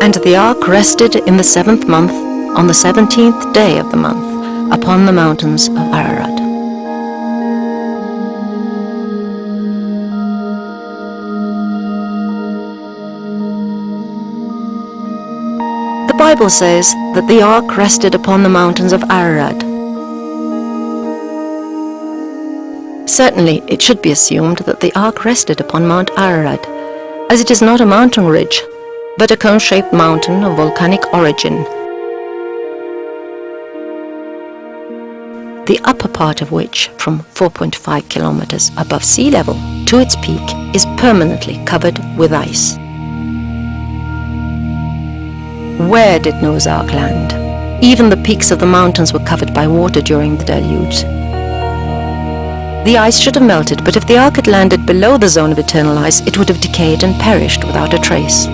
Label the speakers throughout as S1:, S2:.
S1: And the ark rested in the 7th month, on the 17th day of the month, upon the mountains of Ararat. The Bible says that the ark rested upon the mountains of Ararat. Certainly, it should be assumed that the ark rested upon Mount Ararat, as it is not a mountain ridge, but a cone-shaped mountain of volcanic origin, the upper part of which, from 4.5 kilometers above sea level to its peak, is permanently covered with ice. Where did Noah's Ark land? Even the peaks of the mountains were covered by water during the deluge. The ice should have melted, but if the ark had landed below the zone of eternal ice, it would have decayed and perished without a trace.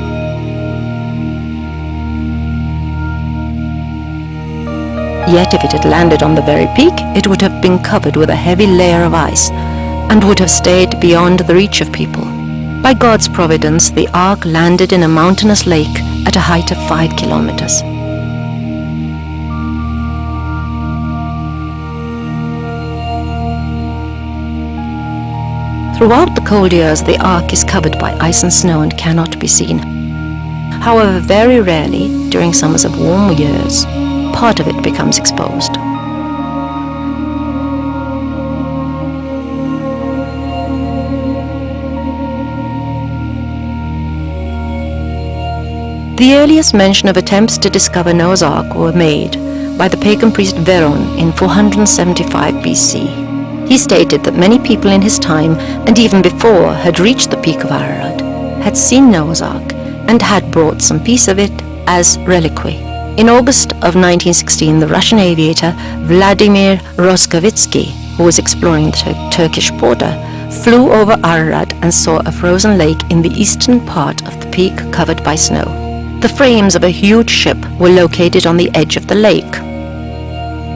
S1: Yet if it had landed on the very peak, it would have been covered with a heavy layer of ice and would have stayed beyond the reach of people. By God's providence, the ark landed in a mountainous lake at a height of 5 kilometers. Throughout the cold years, the ark is covered by ice and snow and cannot be seen. However, very rarely, during summers of warm years, part of it becomes exposed. The earliest mention of attempts to discover Noah's Ark were made by the pagan priest Veron in 475 BC. He stated that many people in his time, and even before, had reached the peak of Ararat, had seen Noah's Ark, and had brought some piece of it as reliquary. In August of 1916, the Russian aviator Vladimir Roskovitsky, who was exploring the Turkish border, flew over Ararat and saw a frozen lake in the eastern part of the peak covered by snow. The frames of a huge ship were located on the edge of the lake.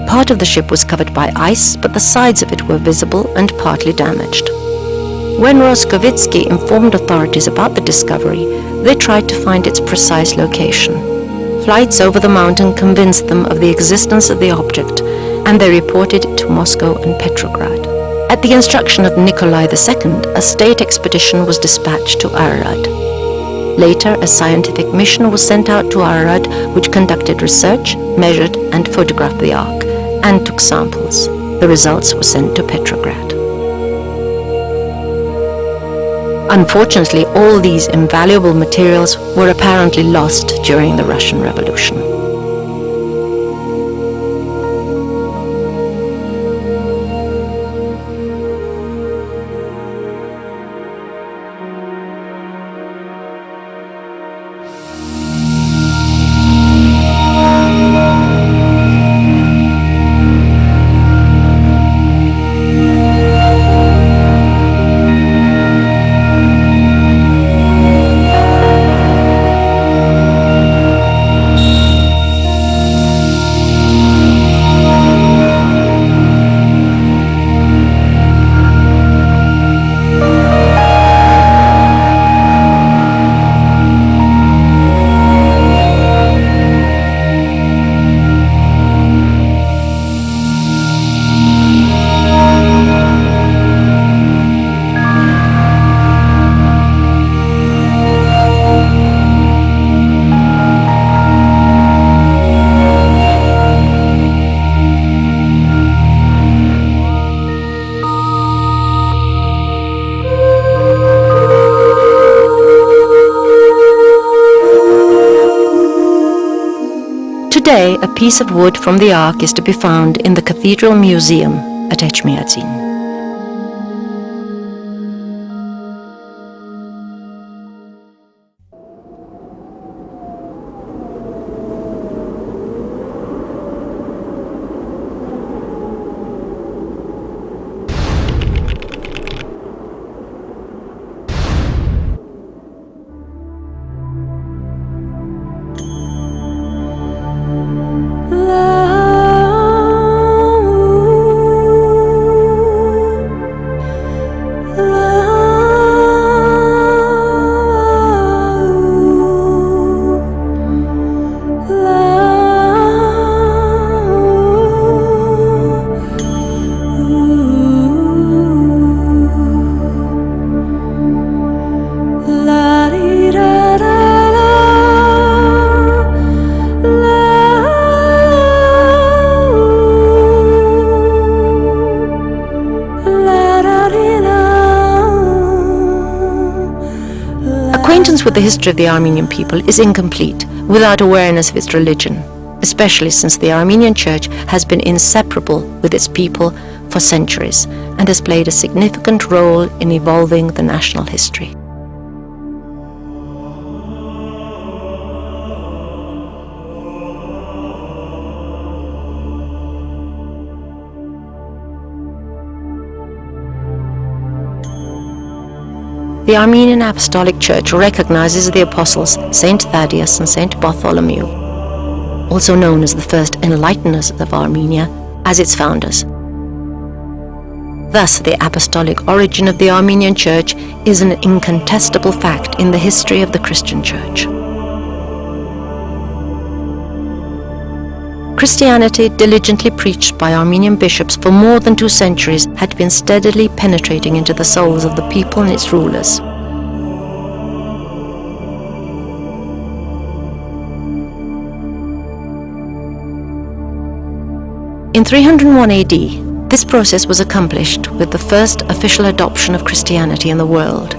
S1: Part of the ship was covered by ice, but the sides of it were visible and partly damaged. When Roskovitsky informed authorities about the discovery, they tried to find its precise location. Flights over the mountain convinced them of the existence of the object, and they reported it to Moscow and Petrograd. At the instruction of Nikolai II, a state expedition was dispatched to Ararat. Later, a scientific mission was sent out to Ararat, which conducted research, measured and photographed the ark, and took samples. The results were sent to Petrograd. Unfortunately, all these invaluable materials were apparently lost during the Russian Revolution. Today, a piece of wood from the Ark is to be found in the Cathedral Museum at Etchmiadzin. Acquaintance with the history of the Armenian people is incomplete without awareness of its religion, especially since the Armenian Church has been inseparable with its people for centuries and has played a significant role in evolving the national history. The Armenian Apostolic Church recognizes the apostles Saint Thaddeus and Saint Bartholomew, also known as the first enlighteners of Armenia, as its founders. Thus, the apostolic origin of the Armenian Church is an incontestable fact in the history of the Christian Church. Christianity, diligently preached by Armenian bishops for more than 2 centuries, had been steadily penetrating into the souls of the people and its rulers. In 301 AD, this process was accomplished with the first official adoption of Christianity in the world.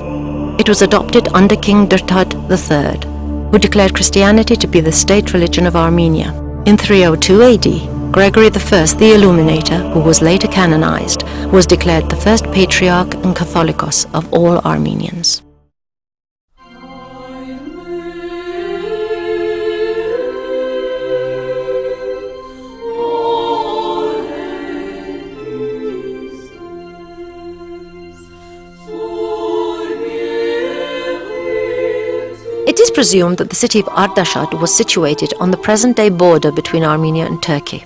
S1: It was adopted under King Dertad III, who declared Christianity to be the state religion of Armenia. In 302 AD, Gregory I, the Illuminator, who was later canonized, was declared the first patriarch and Catholicos of all Armenians. It is presumed that the city of Artashat was situated on the present-day border between Armenia and Turkey.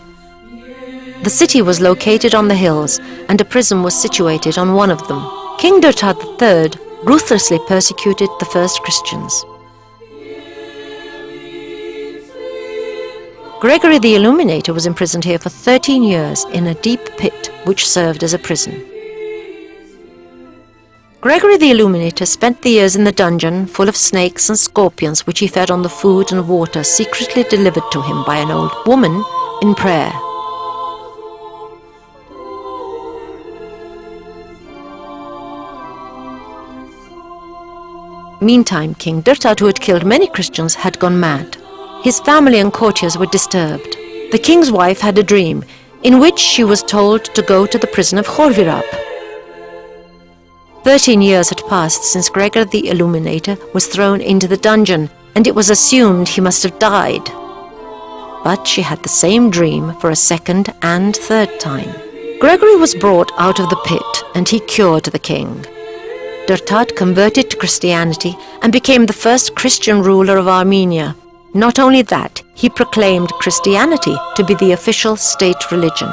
S1: The city was located on the hills, and a prison was situated on one of them. King Dertad III ruthlessly persecuted the first Christians. Gregory the Illuminator was imprisoned here for 13 years in a deep pit which served as a prison. Gregory the Illuminator spent the years in the dungeon full of snakes and scorpions which he fed on the food and water secretly delivered to him by an old woman in prayer. Meantime, King Dertad, who had killed many Christians, had gone mad. His family and courtiers were disturbed. The king's wife had a dream in which she was told to go to the prison of Khorvirab. 13 years had passed since Gregory the Illuminator was thrown into the dungeon, and it was assumed he must have died. But she had the same dream for a second and third time. Gregory was brought out of the pit, and he cured the king. Dertad converted to Christianity and became the first Christian ruler of Armenia. Not only that, he proclaimed Christianity to be the official state religion.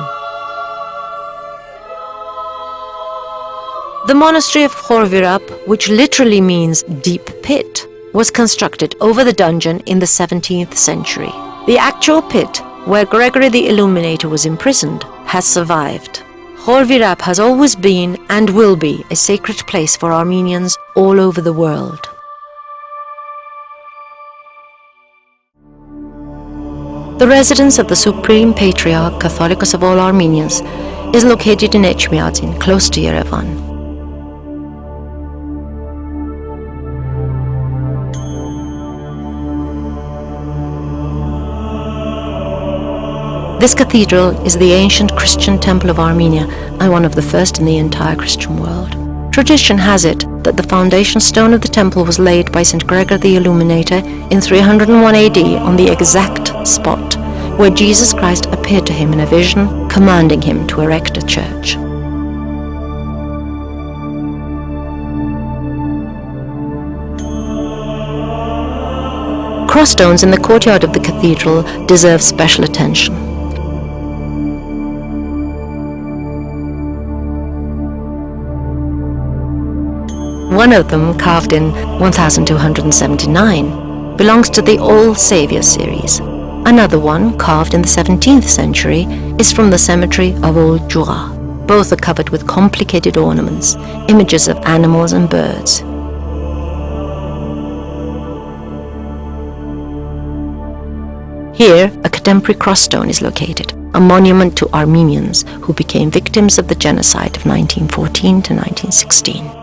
S1: The monastery of Khorvirab, which literally means deep pit, was constructed over the dungeon in the 17th century. The actual pit, where Gregory the Illuminator was imprisoned, has survived. Khorvirab has always been and will be a sacred place for Armenians all over the world. The residence of the Supreme Patriarch Catholicos of all Armenians is located in Etchmiadzin, close to Yerevan. This cathedral is the ancient Christian temple of Armenia and one of the first in the entire Christian world. Tradition has it that the foundation stone of the temple was laid by St. Gregor the Illuminator in 301 AD on the exact spot where Jesus Christ appeared to him in a vision, commanding him to erect a church. Crossstones in the courtyard of the cathedral deserve special attention. One of them, carved in 1279, belongs to the All Saviour series. Another one, carved in the 17th century, is from the cemetery of Old Jura. Both are covered with complicated ornaments, images of animals and birds. Here, a contemporary crossstone is located, a monument to Armenians who became victims of the genocide of 1914 to 1916.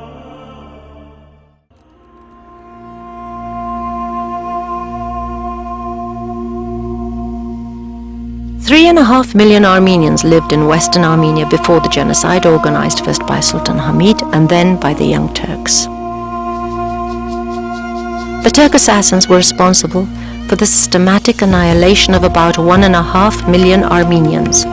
S1: Three and a half million Armenians lived in Western Armenia before the genocide, organized first by Sultan Hamid and then by the Young Turks. The Turk assassins were responsible for the systematic annihilation of about 1.5 million Armenians.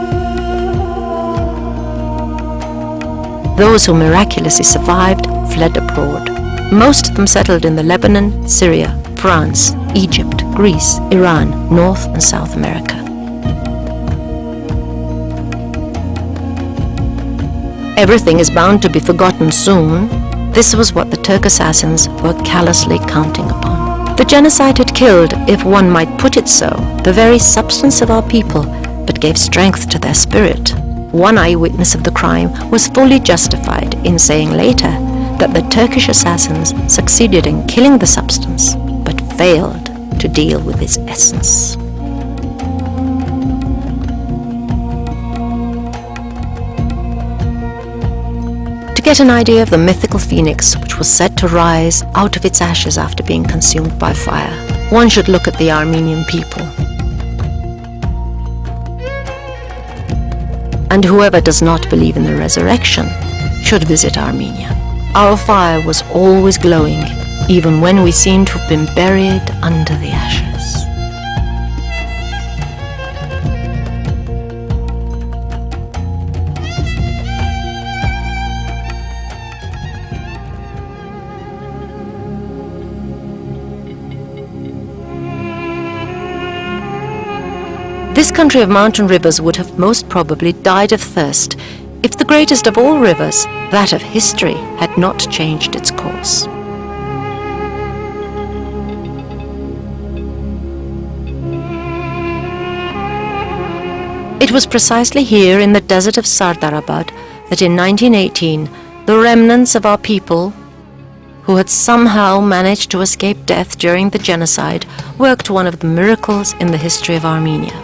S1: Those who miraculously survived fled abroad. Most of them settled in the Lebanon, Syria, France, Egypt, Greece, Iran, North and South America. Everything is bound to be forgotten soon. This was what the Turk assassins were callously counting upon. The genocide had killed, if one might put it so, the very substance of our people, but gave strength to their spirit. One eyewitness of the crime was fully justified in saying later that the Turkish assassins succeeded in killing the substance, but failed to deal with its essence. To get an idea of the mythical phoenix which was said to rise out of its ashes after being consumed by fire, one should look at the Armenian people. And whoever does not believe in the resurrection should visit Armenia. Our fire was always glowing, even when we seemed to have been buried under the ashes. This country of mountain rivers would have most probably died of thirst if the greatest of all rivers, that of history, had not changed its course. It was precisely here in the desert of Sardarabad that in 1918 the remnants of our people, who had somehow managed to escape death during the genocide, worked one of the miracles in the history of Armenia.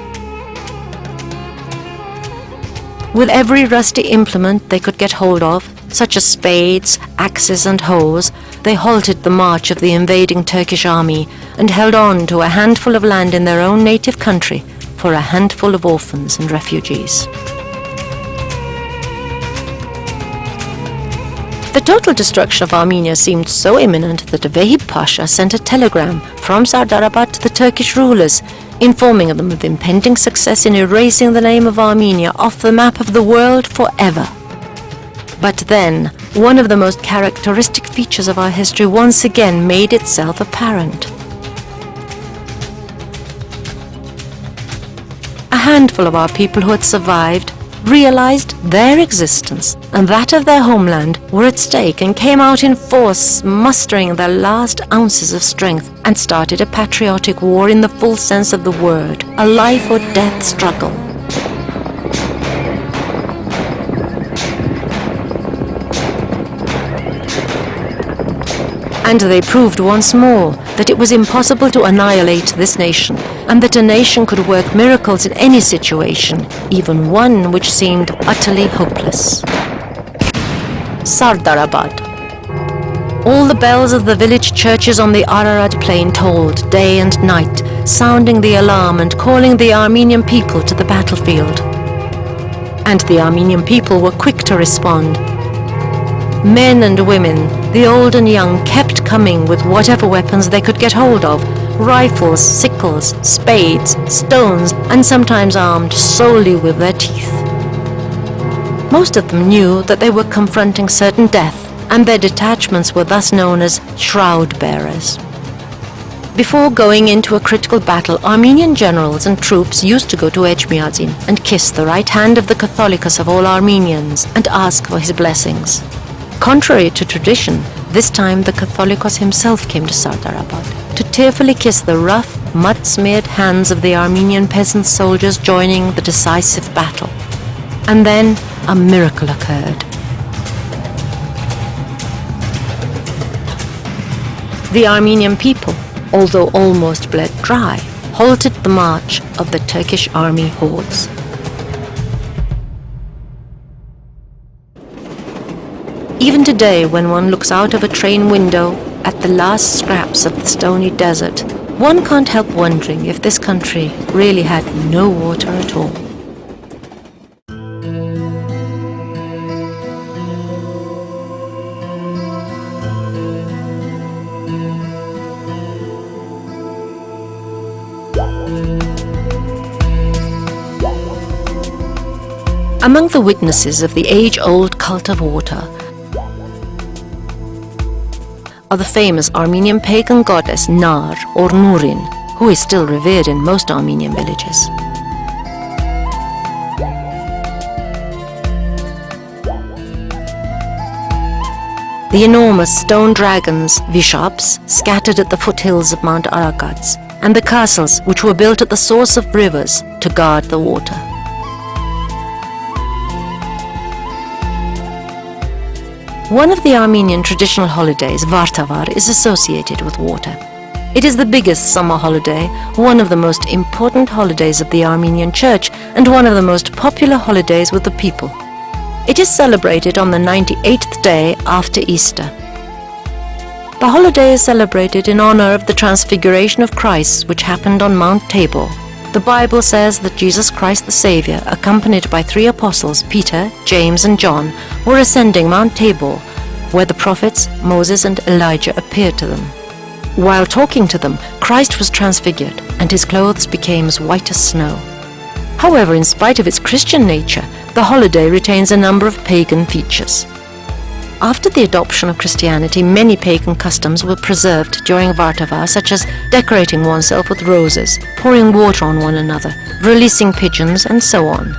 S1: With every rusty implement they could get hold of, such as spades, axes and hoes, they halted the march of the invading Turkish army and held on to a handful of land in their own native country for a handful of orphans and refugees. The total destruction of Armenia seemed so imminent that Vehib Pasha sent a telegram from Sardarabad to the Turkish rulers, informing them of impending success in erasing the name of Armenia off the map of the world forever. But then, one of the most characteristic features of our history once again made itself apparent. A handful of our people who had survived realized their existence and that of their homeland were at stake and came out in force, mustering their last ounces of strength, and started a patriotic war in the full sense of the word, a life or death struggle. And they proved once more that it was impossible to annihilate this nation, and that a nation could work miracles in any situation, even one which seemed utterly hopeless. Sardarabad. All the bells of the village churches on the Ararat plain tolled day and night, sounding the alarm and calling the Armenian people to the battlefield. And the Armenian people were quick to respond. Men and women, the old and young, kept coming with whatever weapons they could get hold of: rifles, sickles, spades, stones, and sometimes armed solely with their teeth. Most of them knew that they were confronting certain death, and their detachments were thus known as shroud bearers. Before going into a critical battle, Armenian generals and troops used to go to Echmiadzin and kiss the right hand of the Catholicos of all Armenians and ask for his blessings. Contrary to tradition, this time the Catholicos himself came to Sardarabad to tearfully kiss the rough, mud-smeared hands of the Armenian peasant soldiers joining the decisive battle. And then a miracle occurred. The Armenian people, although almost bled dry, halted the march of the Turkish army hordes. Even today, when one looks out of a train window at the last scraps of the stony desert, one can't help wondering if this country really had no water at all. Among the witnesses of the age-old cult of water are the famous Armenian pagan goddess Nar or Nurin, who is still revered in most Armenian villages. The enormous stone dragons, Vishaps, scattered at the foothills of Mount Aragats, and the castles which were built at the source of rivers to guard the water. One of the Armenian traditional holidays, Vartavar, is associated with water. It is the biggest summer holiday, one of the most important holidays of the Armenian Church, and one of the most popular holidays with the people. It is celebrated on the 98th day after Easter. The holiday is celebrated in honor of the transfiguration of Christ, which happened on Mount Tabor. The Bible says that Jesus Christ the Savior, accompanied by 3 apostles, Peter, James, and John, were ascending Mount Tabor, where the prophets Moses and Elijah appeared to them. While talking to them, Christ was transfigured, and his clothes became as white as snow. However, in spite of its Christian nature, the holiday retains a number of pagan features. After the adoption of Christianity, many pagan customs were preserved during Vartavar, such as decorating oneself with roses, pouring water on one another, releasing pigeons, and so on.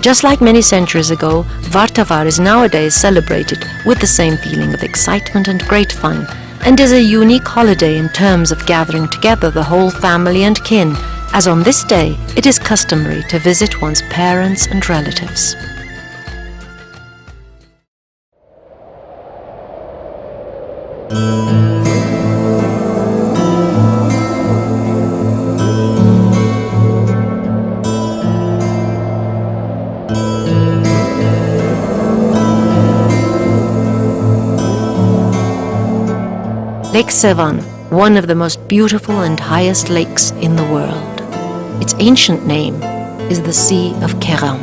S1: Just like many centuries ago, Vartavar is nowadays celebrated with the same feeling of excitement and great fun, and is a unique holiday in terms of gathering together the whole family and kin, as on this day it is customary to visit one's parents and relatives. Lake Sevan, one of the most beautiful and highest lakes in the world. Its ancient name is the Sea of Keram.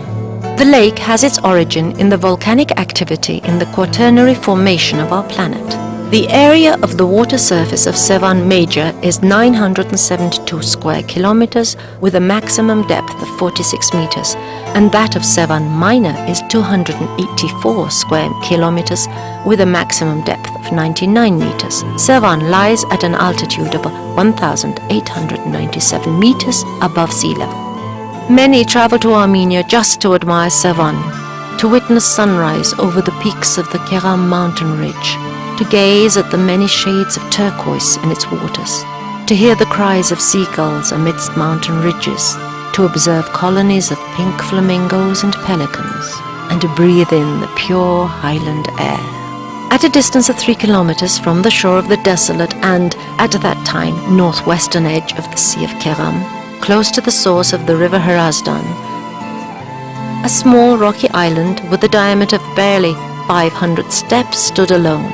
S1: The lake has its origin in the volcanic activity in the Quaternary Formation of our planet. The area of the water surface of Sevan Major is 972 square kilometers with a maximum depth of 46 meters, and that of Sevan Minor is 284 square kilometers with a maximum depth of 99 meters. Sevan lies at an altitude of 1,897 meters above sea level. Many travel to Armenia just to admire Sevan, to witness sunrise over the peaks of the Keram mountain ridge, to gaze at the many shades of turquoise in its waters, to hear the cries of seagulls amidst mountain ridges, to observe colonies of pink flamingos and pelicans, and to breathe in the pure highland air. At a distance of 3 kilometers from the shore of the desolate and, at that time, northwestern edge of the Sea of Keram, close to the source of the river Hrazdan, a small rocky island with a diameter of barely 500 steps stood alone.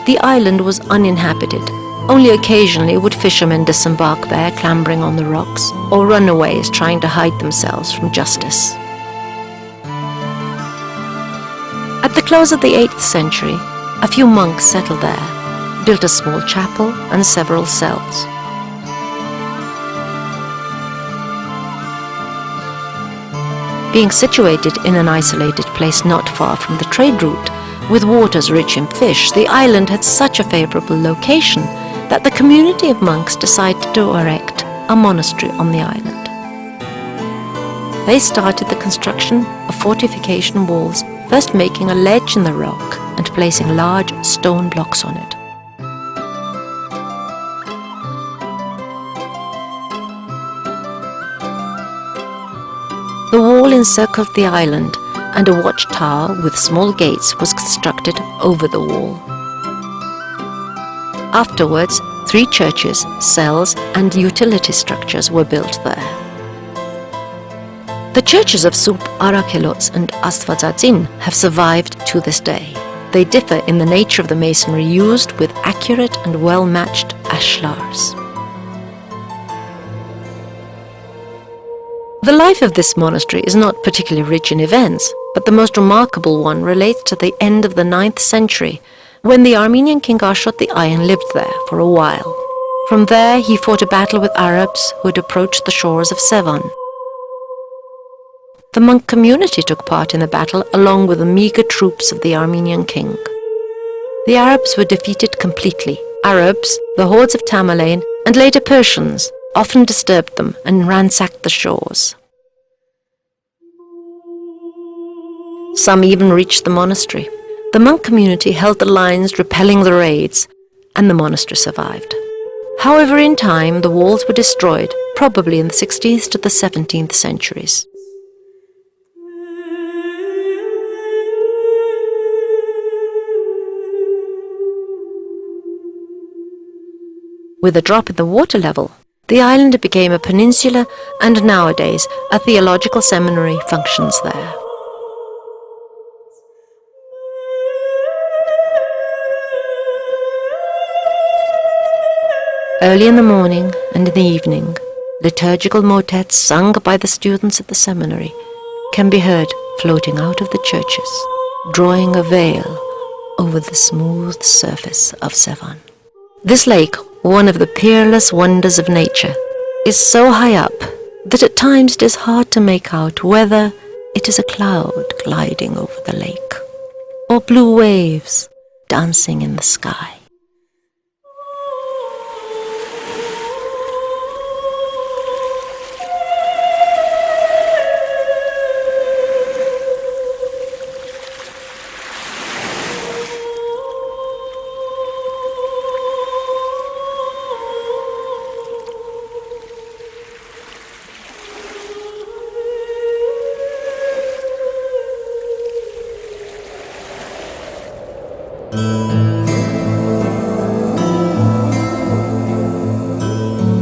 S1: the island was uninhabited. Only occasionally would fishermen disembark there, clambering on the rocks, or runaways trying to hide themselves from justice. At the close of the 8th century, a few monks settled there, built a small chapel and several cells. Being situated in an isolated place not far from the trade route, with waters rich in fish, the island had such a favorable location that the community of monks decided to erect a monastery on the island. They started the construction of fortification walls, first making a ledge in the rock and placing large stone blocks on it. The wall encircled the island, and a watchtower with small gates was constructed over the wall. Afterwards, 3 churches, cells, and utility structures were built there. The churches of Sup, Arakelos, and Astvadzadzin have survived to this day. They differ in the nature of the masonry used, with accurate and well-matched ashlars. The life of this monastery is not particularly rich in events, but the most remarkable one relates to the end of the 9th century, when the Armenian king Ashot the Iron lived there for a while. From there he fought a battle with Arabs who had approached the shores of Sevan. The monk community took part in the battle along with the meager troops of the Armenian king. The Arabs were defeated completely. Arabs, the hordes of Tamerlane, and later Persians often disturbed them and ransacked the shores. Some even reached the monastery. The monk community held the lines, repelling the raids, and the monastery survived. However, in time, the walls were destroyed, probably in the 16th to the 17th centuries. With a drop in the water level, the island became a peninsula, and nowadays a theological seminary functions there. Early in the morning and in the evening, liturgical motets sung by the students at the seminary can be heard floating out of the churches, drawing a veil over the smooth surface of Sevan. This lake, one of the peerless wonders of nature, is so high up that at times it is hard to make out whether it is a cloud gliding over the lake or blue waves dancing in the sky.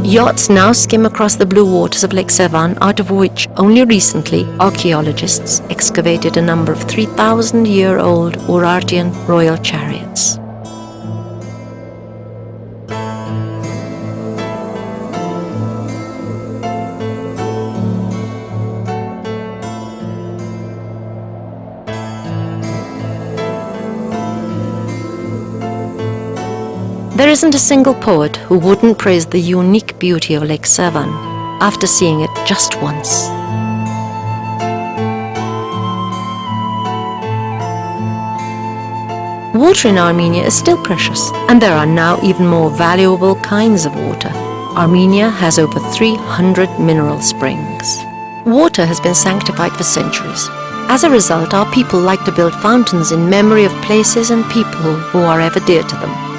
S1: Yachts now skim across the blue waters of Lake Sevan, out of which only recently archaeologists excavated a number of 3,000-year-old Urartian royal chariots. There isn't a single poet who wouldn't praise the unique beauty of Lake Sevan after seeing it just once. Water in Armenia is still precious, and there are now even more valuable kinds of water. Armenia has over 300 mineral springs. Water has been sanctified for centuries. As a result, our people like to build fountains in memory of places and people who are ever dear to them.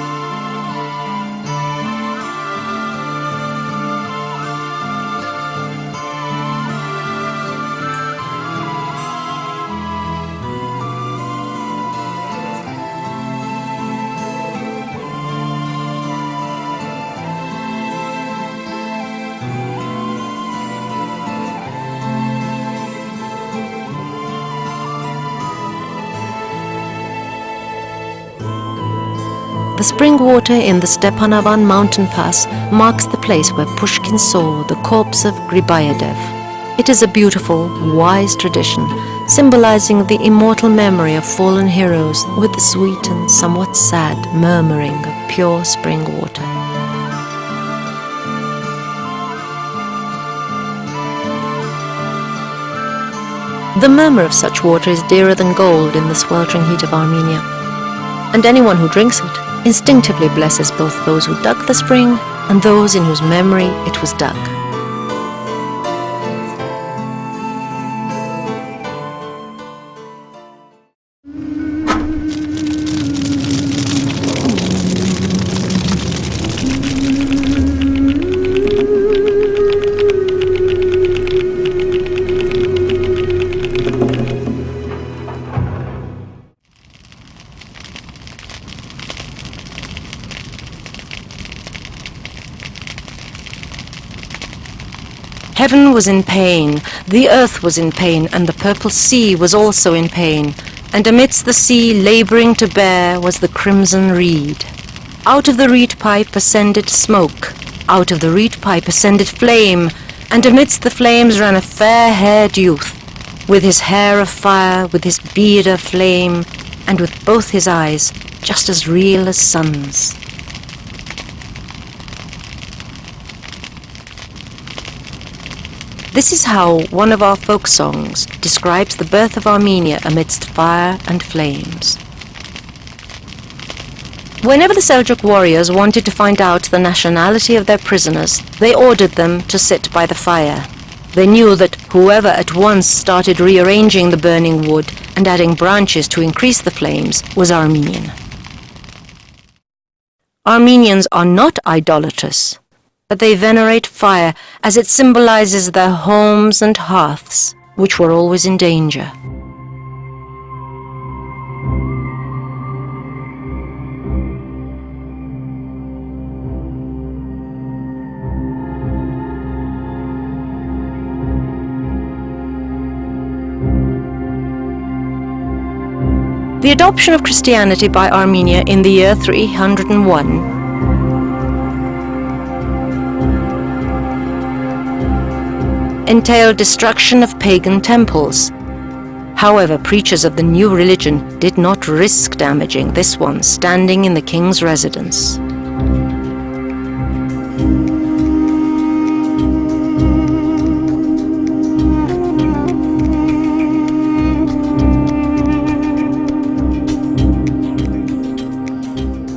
S1: The spring water in the Stepanavan mountain pass marks the place where Pushkin saw the corpse of Gribayev. It is a beautiful, wise tradition, symbolizing the immortal memory of fallen heroes with the sweet and somewhat sad murmuring of pure spring water. The murmur of such water is dearer than gold in the sweltering heat of Armenia, and anyone who drinks it instinctively blesses both those who dug the spring and those in whose memory it was dug. Heaven was in pain, the earth was in pain, and the purple sea was also in pain. And amidst the sea, labouring to bear, was the crimson reed. Out of the reed pipe ascended smoke, out of the reed pipe ascended flame, and amidst the flames ran a fair-haired youth, with his hair of fire, with his beard of flame, and with both his eyes just as real as suns. This is how one of our folk songs describes the birth of Armenia amidst fire and flames. Whenever the Seljuk warriors wanted to find out the nationality of their prisoners, they ordered them to sit by the fire. They knew that whoever at once started rearranging the burning wood and adding branches to increase the flames was Armenian. Armenians are not idolatrous, but they venerate fire as it symbolizes their homes and hearths, which were always in danger. The adoption of Christianity by Armenia in the year 301 entailed destruction of pagan temples. However, preachers of the new religion did not risk damaging this one standing in the king's residence.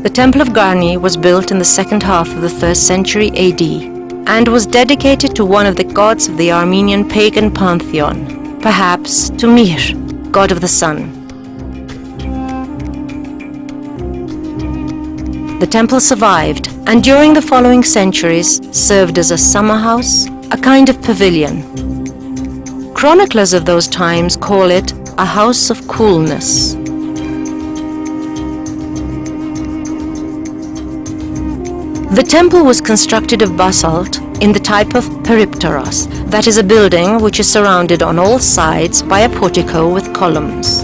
S1: The Temple of Garni was built in the second half of the 1st century AD and was dedicated to one of the gods of the Armenian pagan pantheon, perhaps to Mir, god of the sun. The temple survived, and during the following centuries served as a summer house, a kind of pavilion. Chroniclers of those times call it a house of coolness. The temple was constructed of basalt in the type of peripteros, that is a building which is surrounded on all sides by a portico with columns.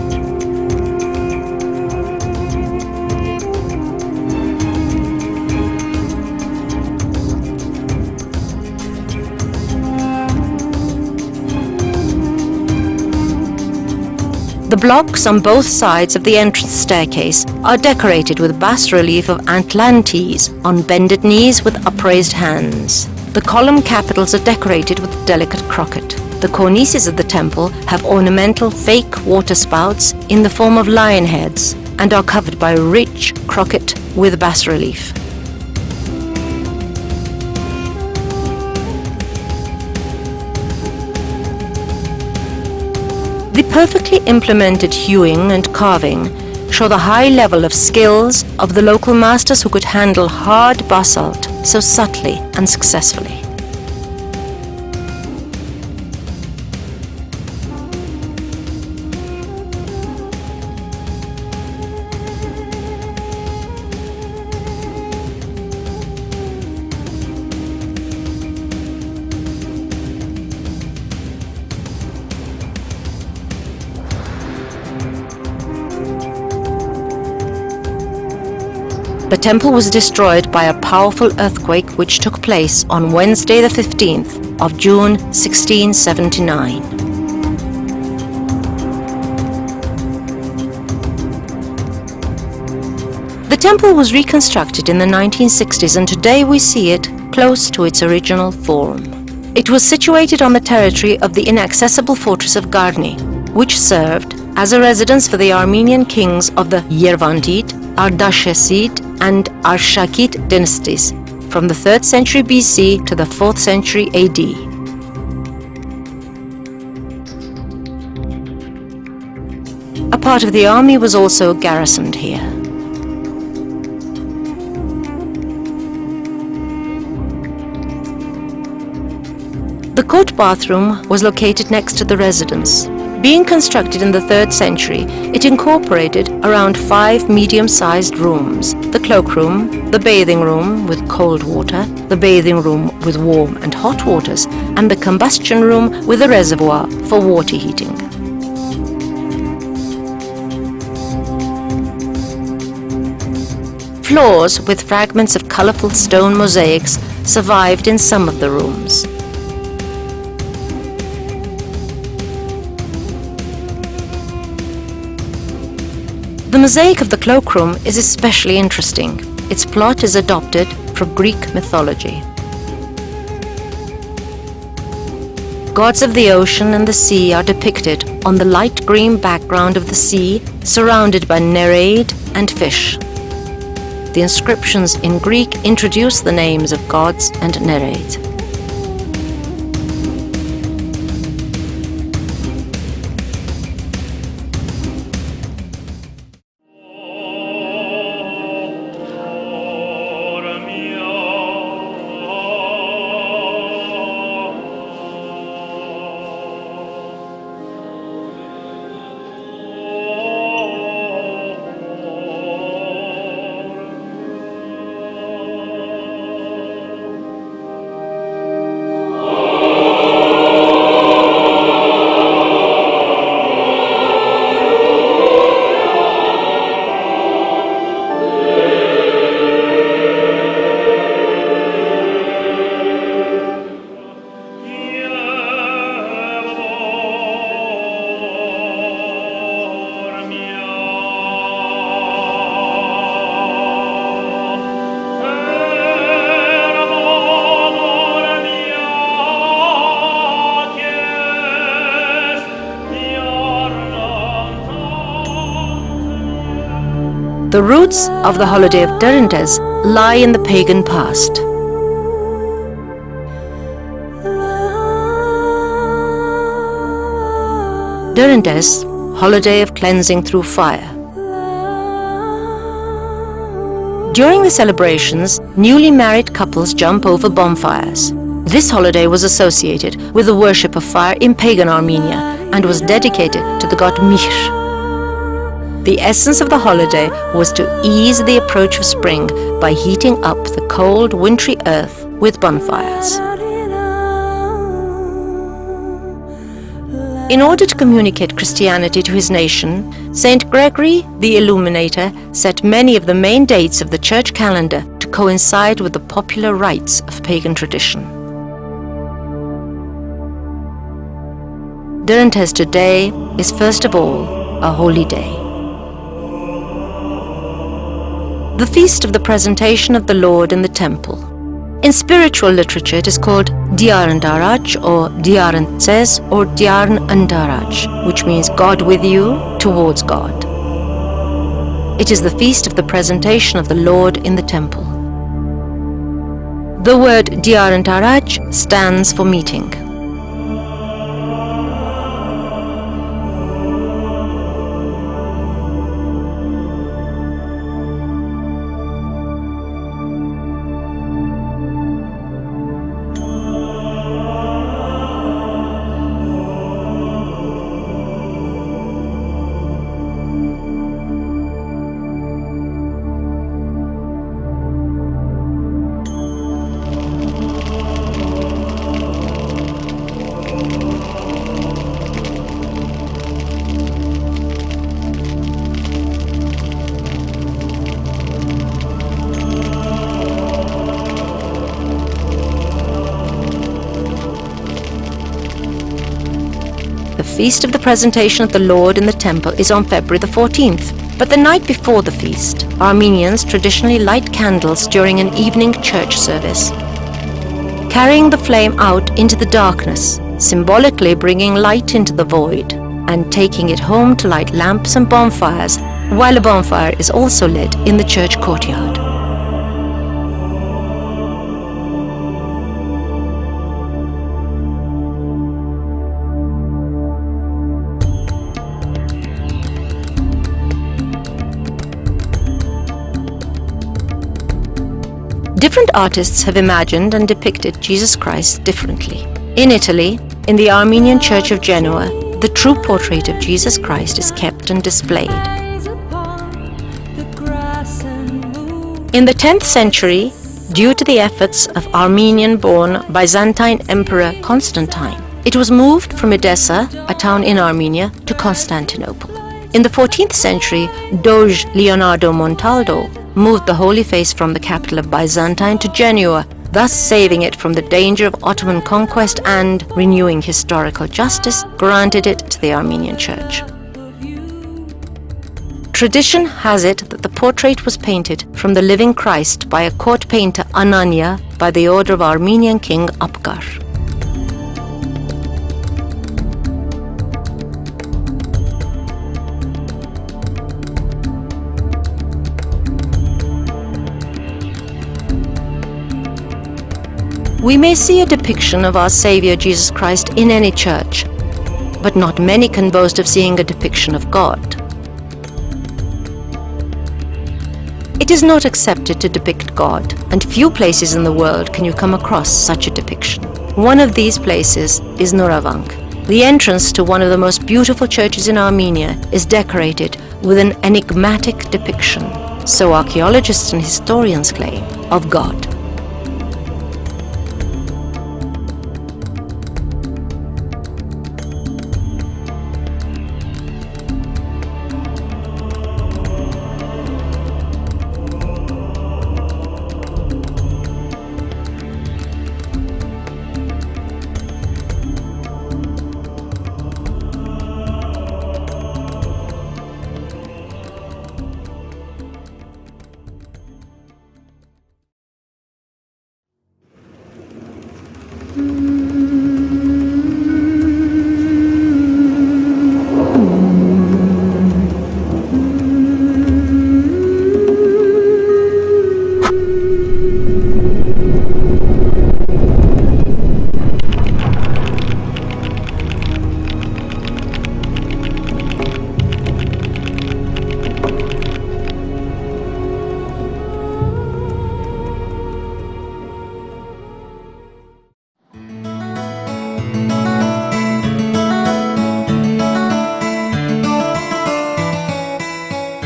S1: The blocks on both sides of the entrance staircase are decorated with bas-relief of Atlantes on bended knees with upraised hands. The column capitals are decorated with delicate crocket. The cornices of the temple have ornamental fake water spouts in the form of lion heads and are covered by rich crocket with bas-relief. The perfectly implemented hewing and carving show the high level of skills of the local masters who could handle hard basalt so subtly and successfully. The temple was destroyed by a powerful earthquake which took place on Wednesday the 15th of June 1679. The temple was reconstructed in the 1960s, and today we see it close to its original form. It was situated on the territory of the inaccessible fortress of Garni, which served as a residence for the Armenian kings of the Yervandid, Ardashaside and Arshakid dynasties from the 3rd century BC to the 4th century AD. A part of the army was also garrisoned here. The court bathroom was located next to the residence. Being constructed in the 3rd century, it incorporated around 5 medium-sized rooms: the cloakroom, the bathing room with cold water, the bathing room with warm and hot waters, and the combustion room with a reservoir for water heating. Floors with fragments of colorful stone mosaics survived in some of the rooms. The mosaic of the cloakroom is especially interesting. Its plot is adopted from Greek mythology. Gods of the ocean and the sea are depicted on the light green background of the sea, surrounded by Nereid and fish. The inscriptions in Greek introduce the names of gods and Nereid. The roots of the holiday of Derintes lie in the pagan past. Derintes, holiday of cleansing through fire. During the celebrations, newly married couples jump over bonfires. This holiday was associated with the worship of fire in pagan Armenia and was dedicated to the god Mihr. The essence of the holiday was to ease the approach of spring by heating up the cold, wintry earth with bonfires. In order to communicate Christianity to his nation, Saint Gregory the Illuminator set many of the main dates of the church calendar to coincide with the popular rites of pagan tradition. Derintes today is first of all a holy day. The feast of the presentation of the Lord in the temple. In spiritual literature it is called Diarn Daraj or Diarn Tses or Diarn Andaraj, which means God with you, towards God. It is the feast of the presentation of the Lord in the temple. The word Diarn Daraj stands for meeting. feast of the presentation of the Lord in the temple is on February the 14th. But the night before the feast, Armenians traditionally light candles during an evening church service, carrying the flame out into the darkness, symbolically bringing light into the void, and taking it home to light lamps and bonfires, while a bonfire is also lit in the church courtyard. Different artists have imagined and depicted Jesus Christ differently. In Italy, in the Armenian Church of Genoa, the true portrait of Jesus Christ is kept and displayed. In the 10th century, due to the efforts of Armenian-born Byzantine Emperor Constantine, it was moved from Edessa, a town in Armenia, to Constantinople. In the 14th century, Doge Leonardo Montaldo moved the Holy Face from the capital of Byzantine to Genoa, thus saving it from the danger of Ottoman conquest and, renewing historical justice, granted it to the Armenian Church. Tradition has it that the portrait was painted from the living Christ by a court painter Anania by the order of Armenian king Abgar. We may see a depiction of our Savior Jesus Christ in any church, but not many can boast of seeing a depiction of God. It is not accepted to depict God, and few places in the world can you come across such a depiction. One of these places is Noravank. The entrance to one of the most beautiful churches in Armenia is decorated with an enigmatic depiction, so archaeologists and historians claim, of God.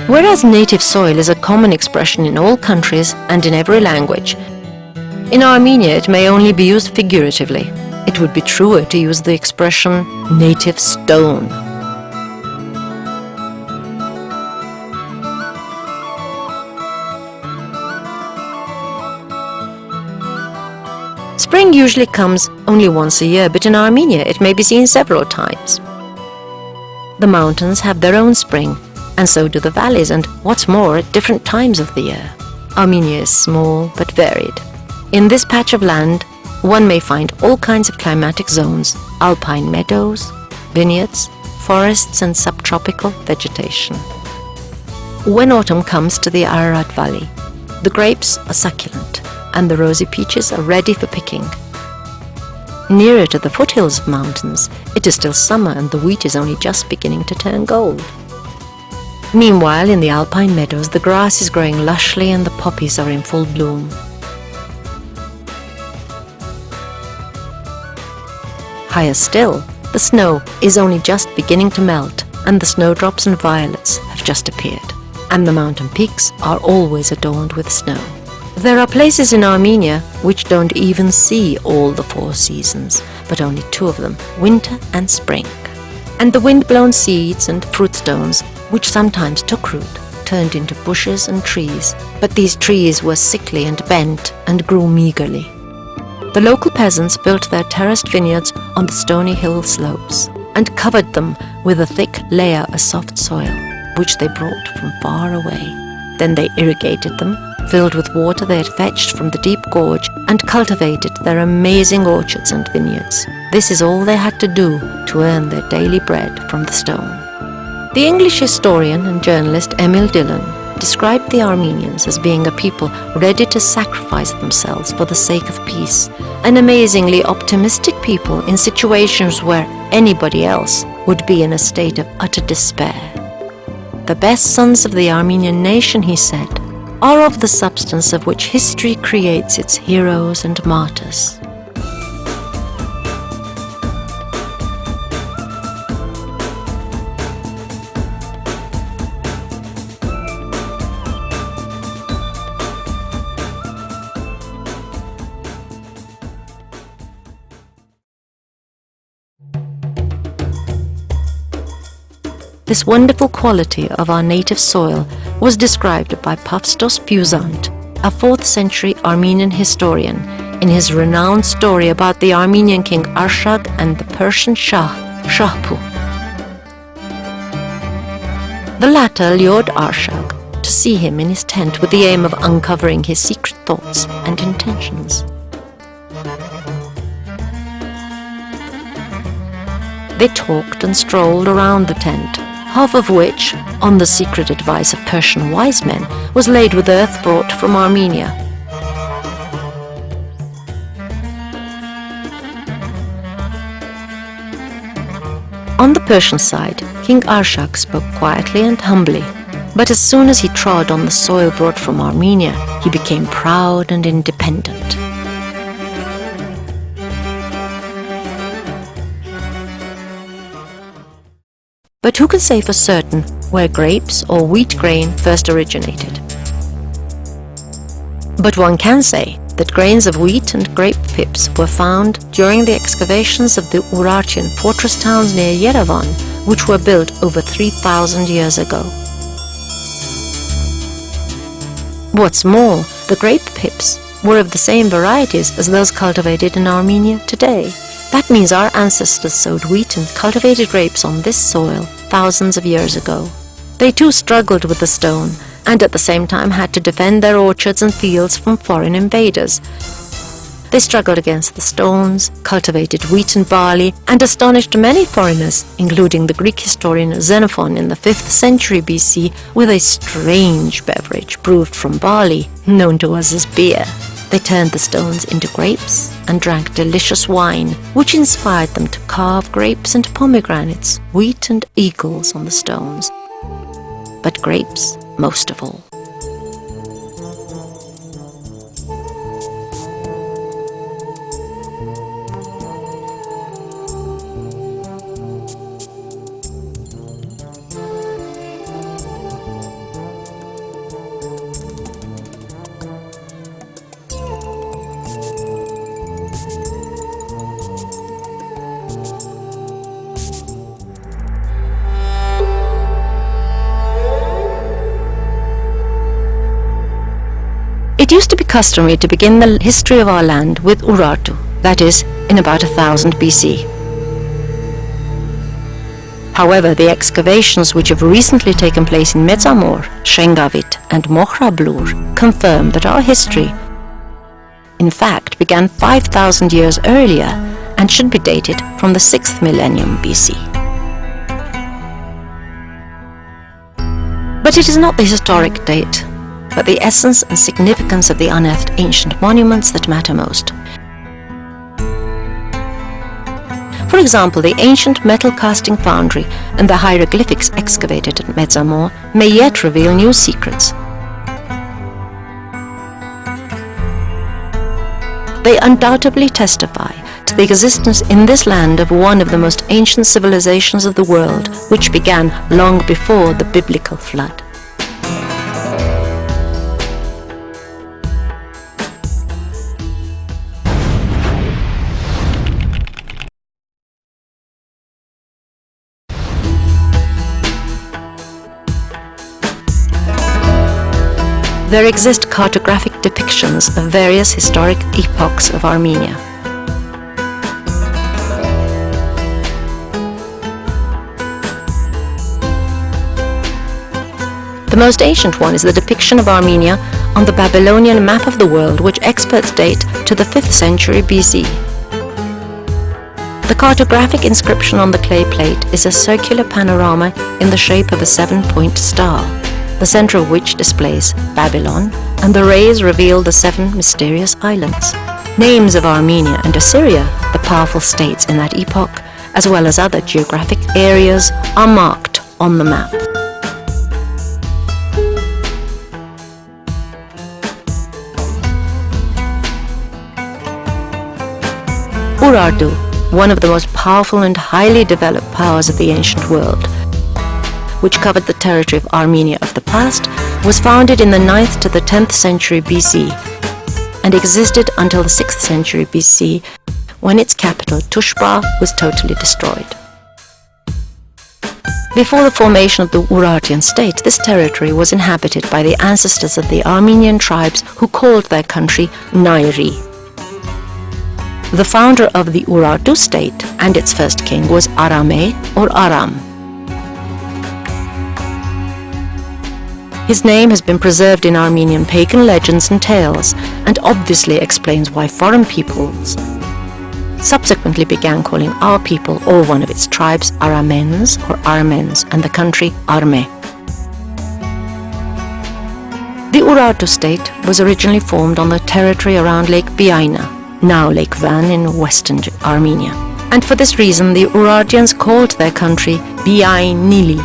S1: Whereas native soil is a common expression in all countries and in every language, in Armenia it may only be used figuratively. It would be truer to use the expression native stone. Spring usually comes only once a year, but in Armenia it may be seen several times. The mountains have their own spring, and so do the valleys, and what's more, at different times of the year. Armenia is small but varied. In this patch of land, one may find all kinds of climatic zones, alpine meadows, vineyards, forests and subtropical vegetation. When autumn comes to the Ararat Valley, the grapes are succulent and the rosy peaches are ready for picking. Nearer to the foothills of mountains, it is still summer and the wheat is only just beginning to turn gold. Meanwhile, in the alpine meadows, the grass is growing lushly and the poppies are in full bloom. Higher still, the snow is only just beginning to melt, and the snowdrops and violets have just appeared, and the mountain peaks are always adorned with snow. There are places in Armenia which don't even see all the 4 seasons, but only 2 of them, winter and spring. And the wind-blown seeds and fruit stones, which sometimes took root, turned into bushes and trees, but these trees were sickly and bent and grew meagerly. The local peasants built their terraced vineyards on the stony hill slopes, and covered them with a thick layer of soft soil, which they brought from far away. Then they irrigated them, filled with water they had fetched from the deep gorge, and cultivated their amazing orchards and vineyards. This is all they had to do to earn their daily bread from the stone. The English historian and journalist Emil Dillon described the Armenians as being a people ready to sacrifice themselves for the sake of peace, an amazingly optimistic people in situations where anybody else would be in a state of utter despair. The best sons of the Armenian nation, he said, are of the substance of which history creates its heroes and martyrs. This wonderful quality of our native soil was described by Pavstos Puzant, a 4th century Armenian historian, in his renowned story about the Armenian king Arshak and the Persian Shah, Shahpur. The latter lured Arshak to see him in his tent with the aim of uncovering his secret thoughts and intentions. They talked and strolled around the tent, half of which, on the secret advice of Persian wise men, was laid with earth brought from Armenia. On the Persian side, King Arshak spoke quietly and humbly, but as soon as he trod on the soil brought from Armenia, he became proud and independent. But who can say for certain where grapes or wheat grain first originated? But one can say that grains of wheat and grape pips were found during the excavations of the Urartian fortress towns near Yerevan, which were built over 3,000 years ago. What's more, the grape pips were of the same varieties as those cultivated in Armenia today. That means our ancestors sowed wheat and cultivated grapes on this soil thousands of years ago. They too struggled with the stone, and at the same time had to defend their orchards and fields from foreign invaders. They struggled against the stones, cultivated wheat and barley, and astonished many foreigners, including the Greek historian Xenophon in the 5th century BC, with a strange beverage brewed from barley, known to us as beer. They turned the stones into grapes and drank delicious wine, which inspired them to carve grapes and pomegranates, wheat and eagles on the stones. But grapes most of all. It used to be customary to begin the history of our land with Urartu, that is, in about 1000 BC. However, the excavations which have recently taken place in Medzamor, Shengavit and Mokhrablur confirm that our history, in fact, began 5,000 years earlier and should be dated from the 6th millennium BC. But it is not the historic date, but the essence and significance of the unearthed ancient monuments that matter most. For example, the ancient metal casting foundry and the hieroglyphics excavated at Medzamor may yet reveal new secrets. They undoubtedly testify to the existence in this land of one of the most ancient civilizations of the world, which began long before the biblical flood. There exist cartographic depictions of various historic epochs of Armenia. The most ancient one is the depiction of Armenia on the Babylonian map of the world, which experts date to the 5th century BC. The cartographic inscription on the clay plate is a circular panorama in the shape of a 7-point star, the center of which displays Babylon, and the rays reveal the 7 mysterious islands. Names of Armenia and Assyria, the powerful states in that epoch, as well as other geographic areas, are marked on the map. Urartu, one of the most powerful and highly developed powers of the ancient world, which covered the territory of Armenia of the past, was founded in the 9th to the 10th century BC and existed until the 6th century BC, when its capital, Tushpa, was totally destroyed. Before the formation of the Urartian state, this territory was inhabited by the ancestors of the Armenian tribes who called their country Nairi. The founder of the Urartu state and its first king was Arame or Aram. His name has been preserved in Armenian pagan legends and tales, and obviously explains why foreign peoples subsequently began calling our people or one of its tribes Aramens or Armens, and the country Arme. The Urartu state was originally formed on the territory around Lake Biaina, now Lake Van in western Armenia, and for this reason the Urartians called their country Biainili.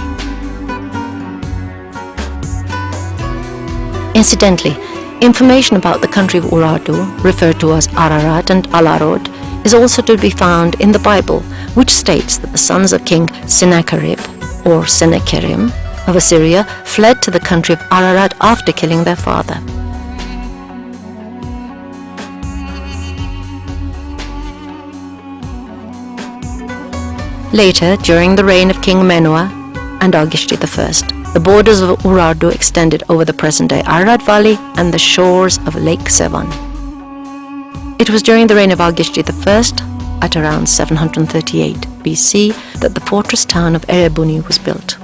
S1: Incidentally, information about the country of Urartu, referred to as Ararat and Alarod, is also to be found in the Bible, which states that the sons of King Sennacherib, or Sennacherib, of Assyria fled to the country of Ararat after killing their father. Later, during the reign of King Menua and Agishti I, the borders of Urartu extended over the present-day Ararat Valley and the shores of Lake Sevan. It was during the reign of Agishti I, at around 738 BC, that the fortress town of Erebuni was built.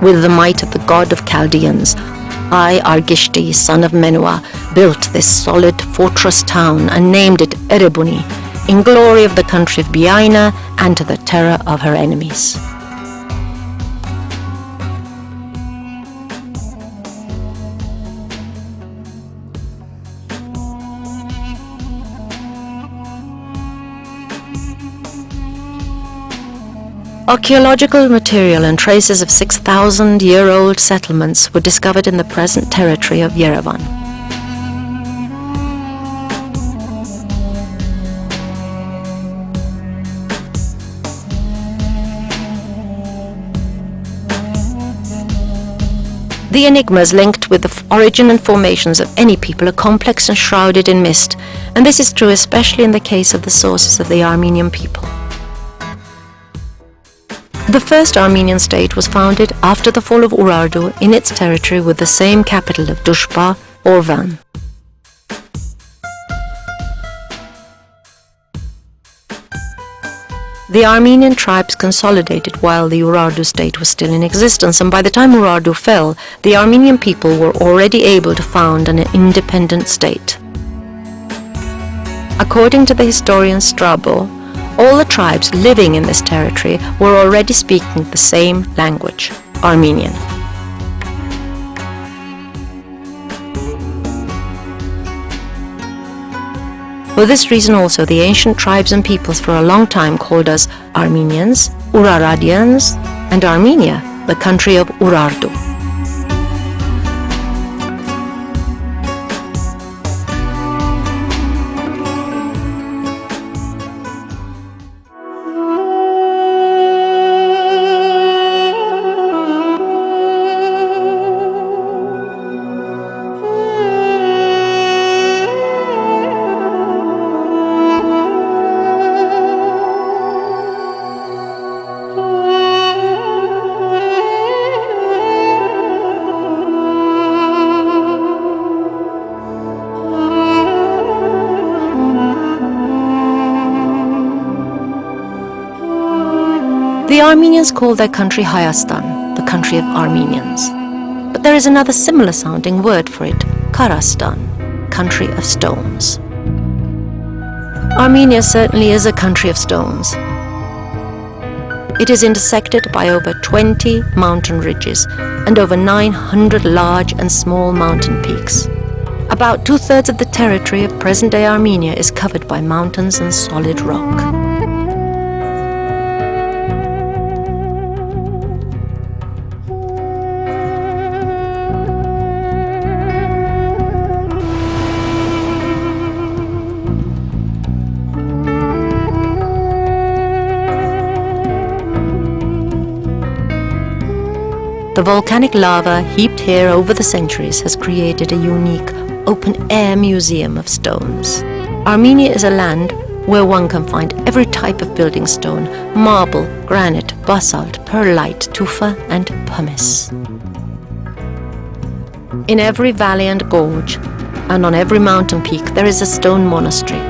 S1: With the might of the god of Chaldeans, I, Argishti, son of Menua, built this solid fortress town and named it Erebuni, in glory of the country of Biaina and to the terror of her enemies. Archaeological material and traces of 6,000-year-old settlements were discovered in the present territory of Yerevan. The enigmas linked with the origin and formations of any people are complex and shrouded in mist, and this is true especially in the case of the sources of the Armenian people. The first Armenian state was founded after the fall of Urartu in its territory with the same capital of Tushpa or Van. The Armenian tribes consolidated while the Urartu state was still in existence, and by the time Urartu fell, the Armenian people were already able to found an independent state. According to the historian Strabo, all the tribes living in this territory were already speaking the same language, Armenian. For this reason also, the ancient tribes and peoples for a long time called us Armenians, Uraradians, and Armenia, the country of Urartu. The Armenians call their country Hayastan, the country of Armenians. But there is another similar sounding word for it, Karastan, country of stones. Armenia certainly is a country of stones. It is intersected by over 20 mountain ridges and over 900 large and small mountain peaks. About 2/3 of the territory of present-day Armenia is covered by mountains and solid rock. The volcanic lava heaped here over the centuries has created a unique open-air museum of stones. Armenia is a land where one can find every type of building stone: marble, granite, basalt, perlite, tufa, and pumice. In every valley and gorge, and on every mountain peak, there is a stone monastery.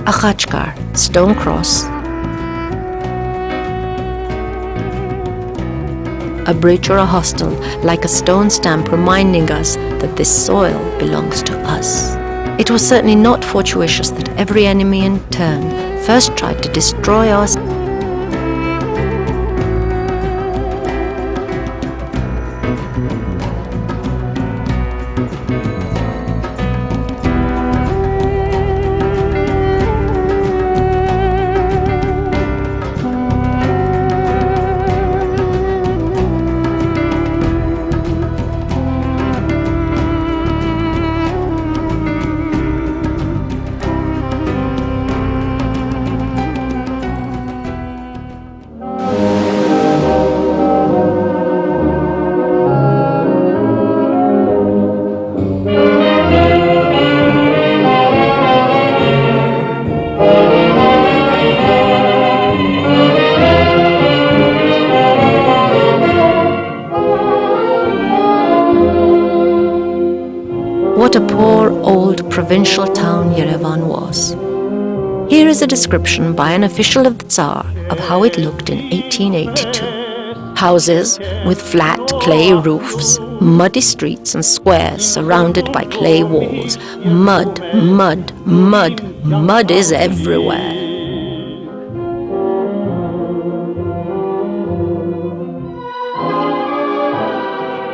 S1: A khachkar, stone cross, a bridge or a hostel, like a stone stamp reminding us that this soil belongs to us. It was certainly not fortuitous that every enemy in turn first tried to destroy us. What a poor old provincial town Yerevan was. Here is a description by an official of the Tsar of how it looked in 1882. Houses with flat clay roofs, muddy streets and squares surrounded by clay walls. Mud, mud, mud, mud is everywhere.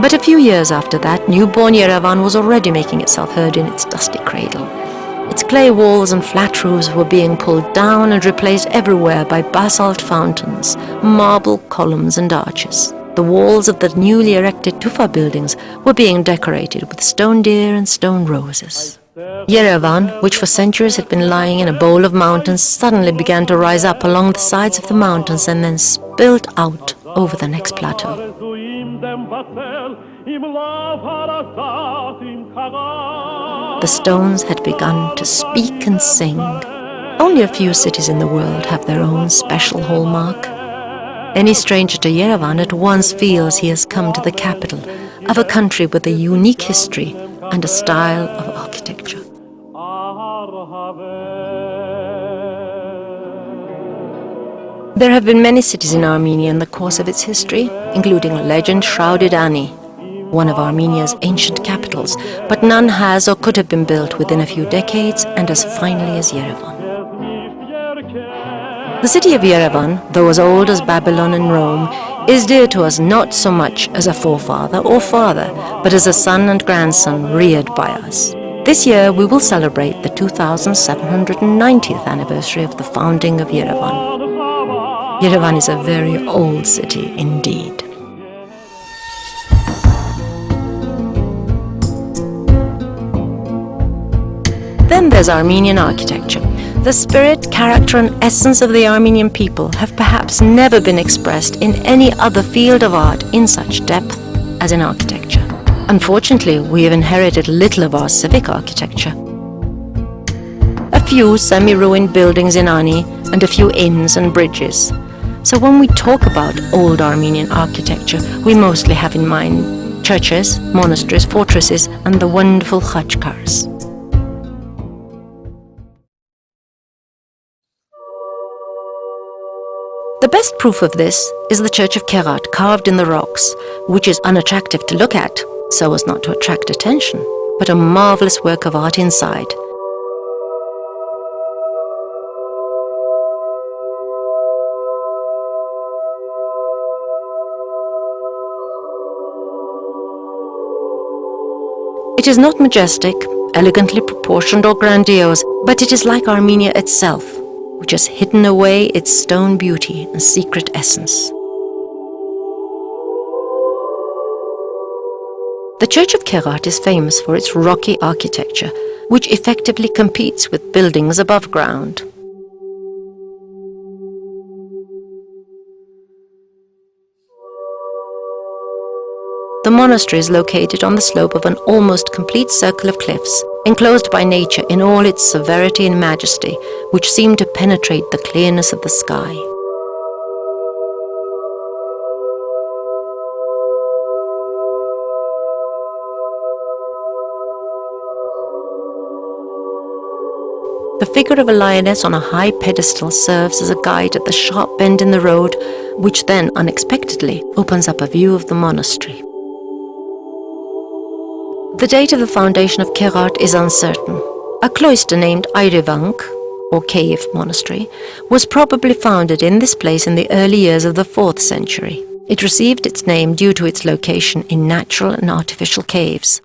S1: But a few years after that, newborn Yerevan was already making itself heard in its dusty cradle. Its clay walls and flat roofs were being pulled down and replaced everywhere by basalt fountains, marble columns and arches. The walls of the newly erected tufa buildings were being decorated with stone deer and stone roses. Yerevan, which for centuries had been lying in a bowl of mountains, suddenly began to rise up along the sides of the mountains and then spilled out over the next plateau. The stones had begun to speak and sing. Only a few cities in the world have their own special hallmark. Any stranger to Yerevan at once feels he has come to the capital of a country with a unique history and a style of architecture. There have been many cities in Armenia in the course of its history, including legend-shrouded Ani, one of Armenia's ancient capitals, but none has or could have been built within a few decades and as finely as Yerevan. The city of Yerevan, though as old as Babylon and Rome, is dear to us not so much as a forefather or father, but as a son and grandson reared by us. This year we will celebrate the 2790th anniversary of the founding of Yerevan. Yerevan is a very old city indeed. Then there's Armenian architecture. The spirit, character and essence of the Armenian people have perhaps never been expressed in any other field of art in such depth as in architecture. Unfortunately, we have inherited little of our civic architecture. A few semi-ruined buildings in Ani and a few inns and bridges. So when we talk about old Armenian architecture, we mostly have in mind churches, monasteries, fortresses, and the wonderful khachkars. The best proof of this is the church of Kerat, carved in the rocks, which is unattractive to look at, so as not to attract attention, but a marvelous work of art inside. It is not majestic, elegantly proportioned or grandiose, but it is like Armenia itself, which has hidden away its stone beauty and secret essence. The Church of Kerat is famous for its rocky architecture, which effectively competes with buildings above ground. The monastery is located on the slope of an almost complete circle of cliffs, enclosed by nature in all its severity and majesty, which seem to penetrate the clearness of the sky. The figure of a lioness on a high pedestal serves as a guide at the sharp bend in the road, which then unexpectedly opens up a view of the monastery. The date of the foundation of Kerat is uncertain. A cloister named Ayrevank, or cave monastery, was probably founded in this place in the early years of the 4th century. It received its name due to its location in natural and artificial caves.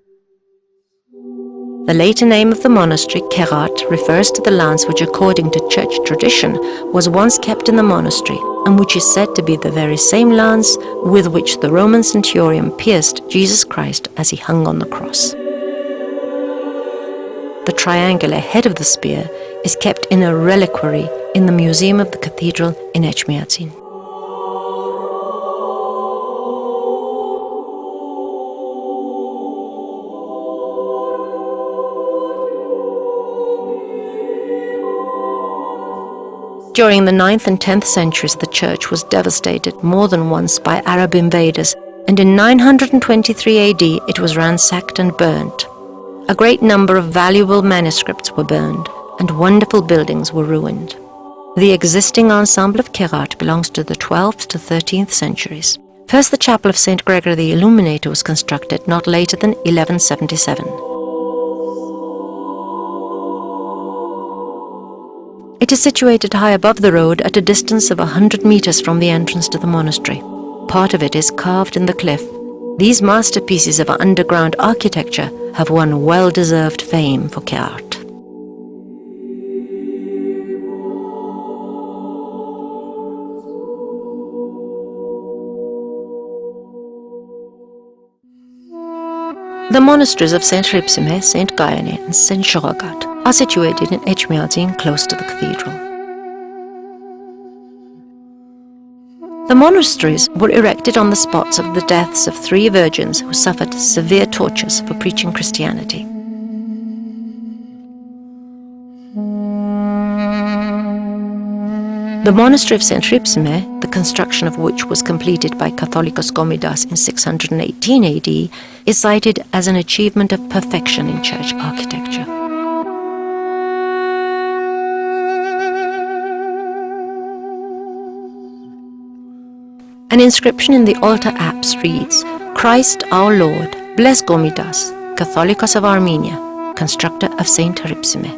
S1: The later name of the monastery, Kerat, refers to the lance which, according to church tradition, was once kept in the monastery, and which is said to be the very same lance with which the Roman centurion pierced Jesus Christ as he hung on the cross. The triangular head of the spear is kept in a reliquary in the museum of the cathedral in Etchmiadzin. During the 9th and 10th centuries, the church was devastated more than once by Arab invaders, and in 923 AD it was ransacked and burnt. A great number of valuable manuscripts were burned, and wonderful buildings were ruined. The existing ensemble of Kerat belongs to the 12th to 13th centuries. First, the chapel of St. Gregory the Illuminator was constructed not later than 1177. It is situated high above the road at a distance of 100 meters from the entrance to the monastery. Part of it is carved in the cliff. These masterpieces of underground architecture have won well-deserved fame for Kerat. The monasteries of St. Hripsime, St. Gayane and St. Shoragat are situated in Etchmiadzin, close to the cathedral. The monasteries were erected on the spots of the deaths of 3 virgins who suffered severe tortures for preaching Christianity. The monastery of St. Hripsime, the construction of which was completed by Catholicos Gomidas in 618 AD, is cited as an achievement of perfection in church architecture. An inscription in the altar apse reads, "Christ our Lord, bless Gomidas, Catholicos of Armenia, constructor of St. Hripsime."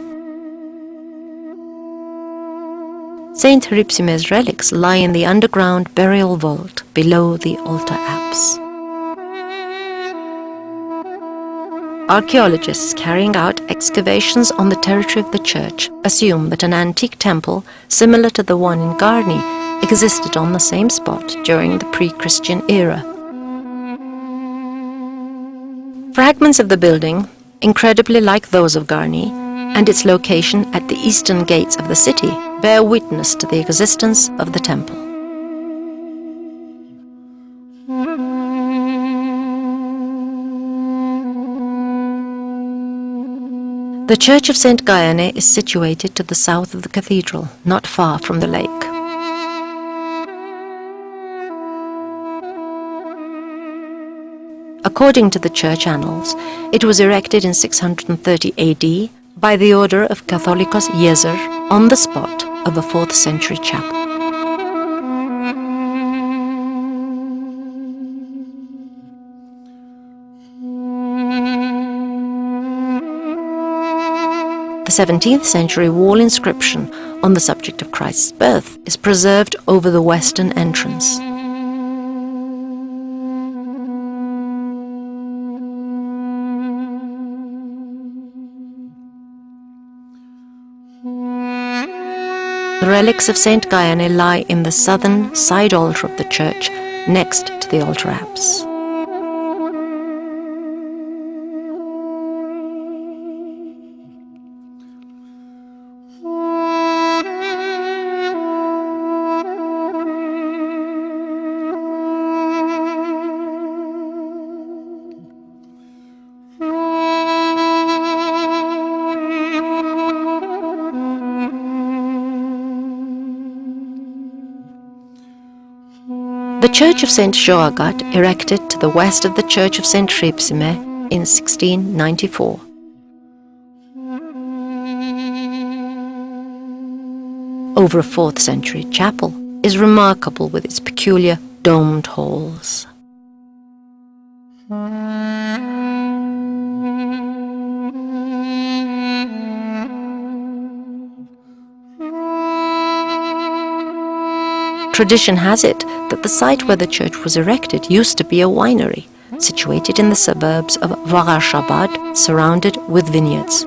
S1: St. Hripsime's relics lie in the underground burial vault below the altar apse. Archaeologists carrying out excavations on the territory of the church assume that an antique temple, similar to the one in Garni, existed on the same spot during the pre-Christian era. Fragments of the building, incredibly like those of Garni, and its location at the eastern gates of the city, bear witness to the existence of the temple. The church of St. Gayane is situated to the south of the cathedral, not far from the lake. According to the church annals, it was erected in 630 AD by the order of Catholicos Iezer on the spot of a 4th century chapel. The 17th century wall inscription on the subject of Christ's birth is preserved over the western entrance. The relics of Saint Gaiane lie in the southern side altar of the church, next to the altar apse. The Church of St. Joagat, erected to the west of the Church of St. Ripsime in 1694. Over a 4th century chapel, is remarkable with its peculiar domed halls. Tradition has it that the site where the church was erected used to be a winery, situated in the suburbs of Varashabad, surrounded with vineyards.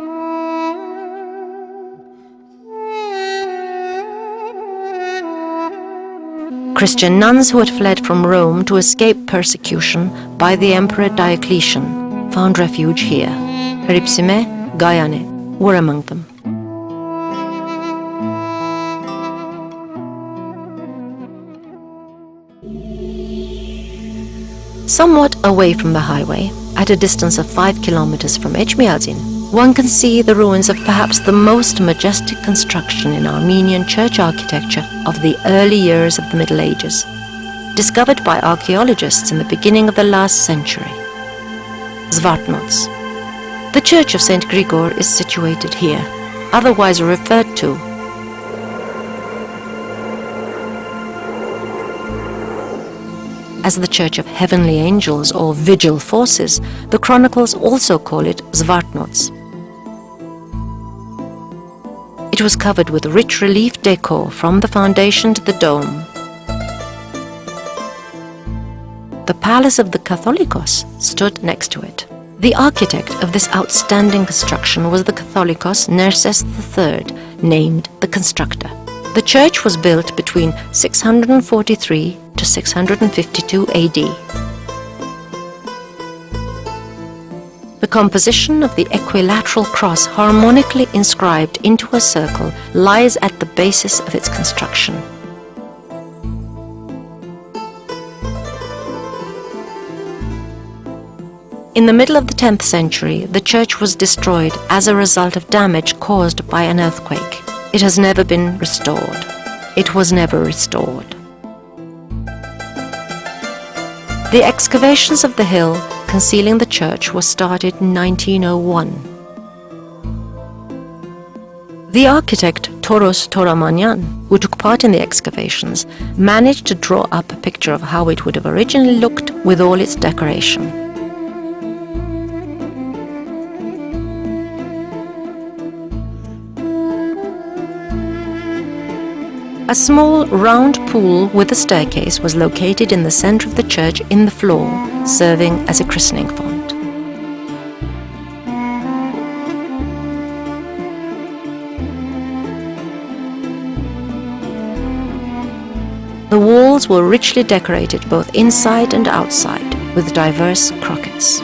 S1: Christian nuns who had fled from Rome to escape persecution by the Emperor Diocletian found refuge here. Ripsime, Gaiane were among them. Somewhat away from the highway, at a distance of 5 kilometers from Echmiadzin, one can see the ruins of perhaps the most majestic construction in Armenian church architecture of the early years of the Middle Ages, discovered by archaeologists in the beginning of the last century. Zvartnots. The Church of St. Grigor is situated here, otherwise referred to as the Church of Heavenly Angels or Vigil Forces. The chronicles also call it Zvartnots. It was covered with rich relief decor from the foundation to the dome. The palace of the Catholicos stood next to it. The architect of this outstanding construction was the Catholicos Nerses III, named the Constructor. The church was built between 643 to 652 AD. The composition of the equilateral cross harmonically inscribed into a circle lies at the basis of its construction. In the middle of the 10th century, the church was destroyed as a result of damage caused by an earthquake. It has never been restored. It was never restored. The excavations of the hill concealing the church were started in 1901. The architect Toros Toramanyan, who took part in the excavations, managed to draw up a picture of how it would have originally looked with all its decoration. A small round pool with a staircase was located in the center of the church in the floor, serving as a christening font. The walls were richly decorated both inside and outside with diverse crockets.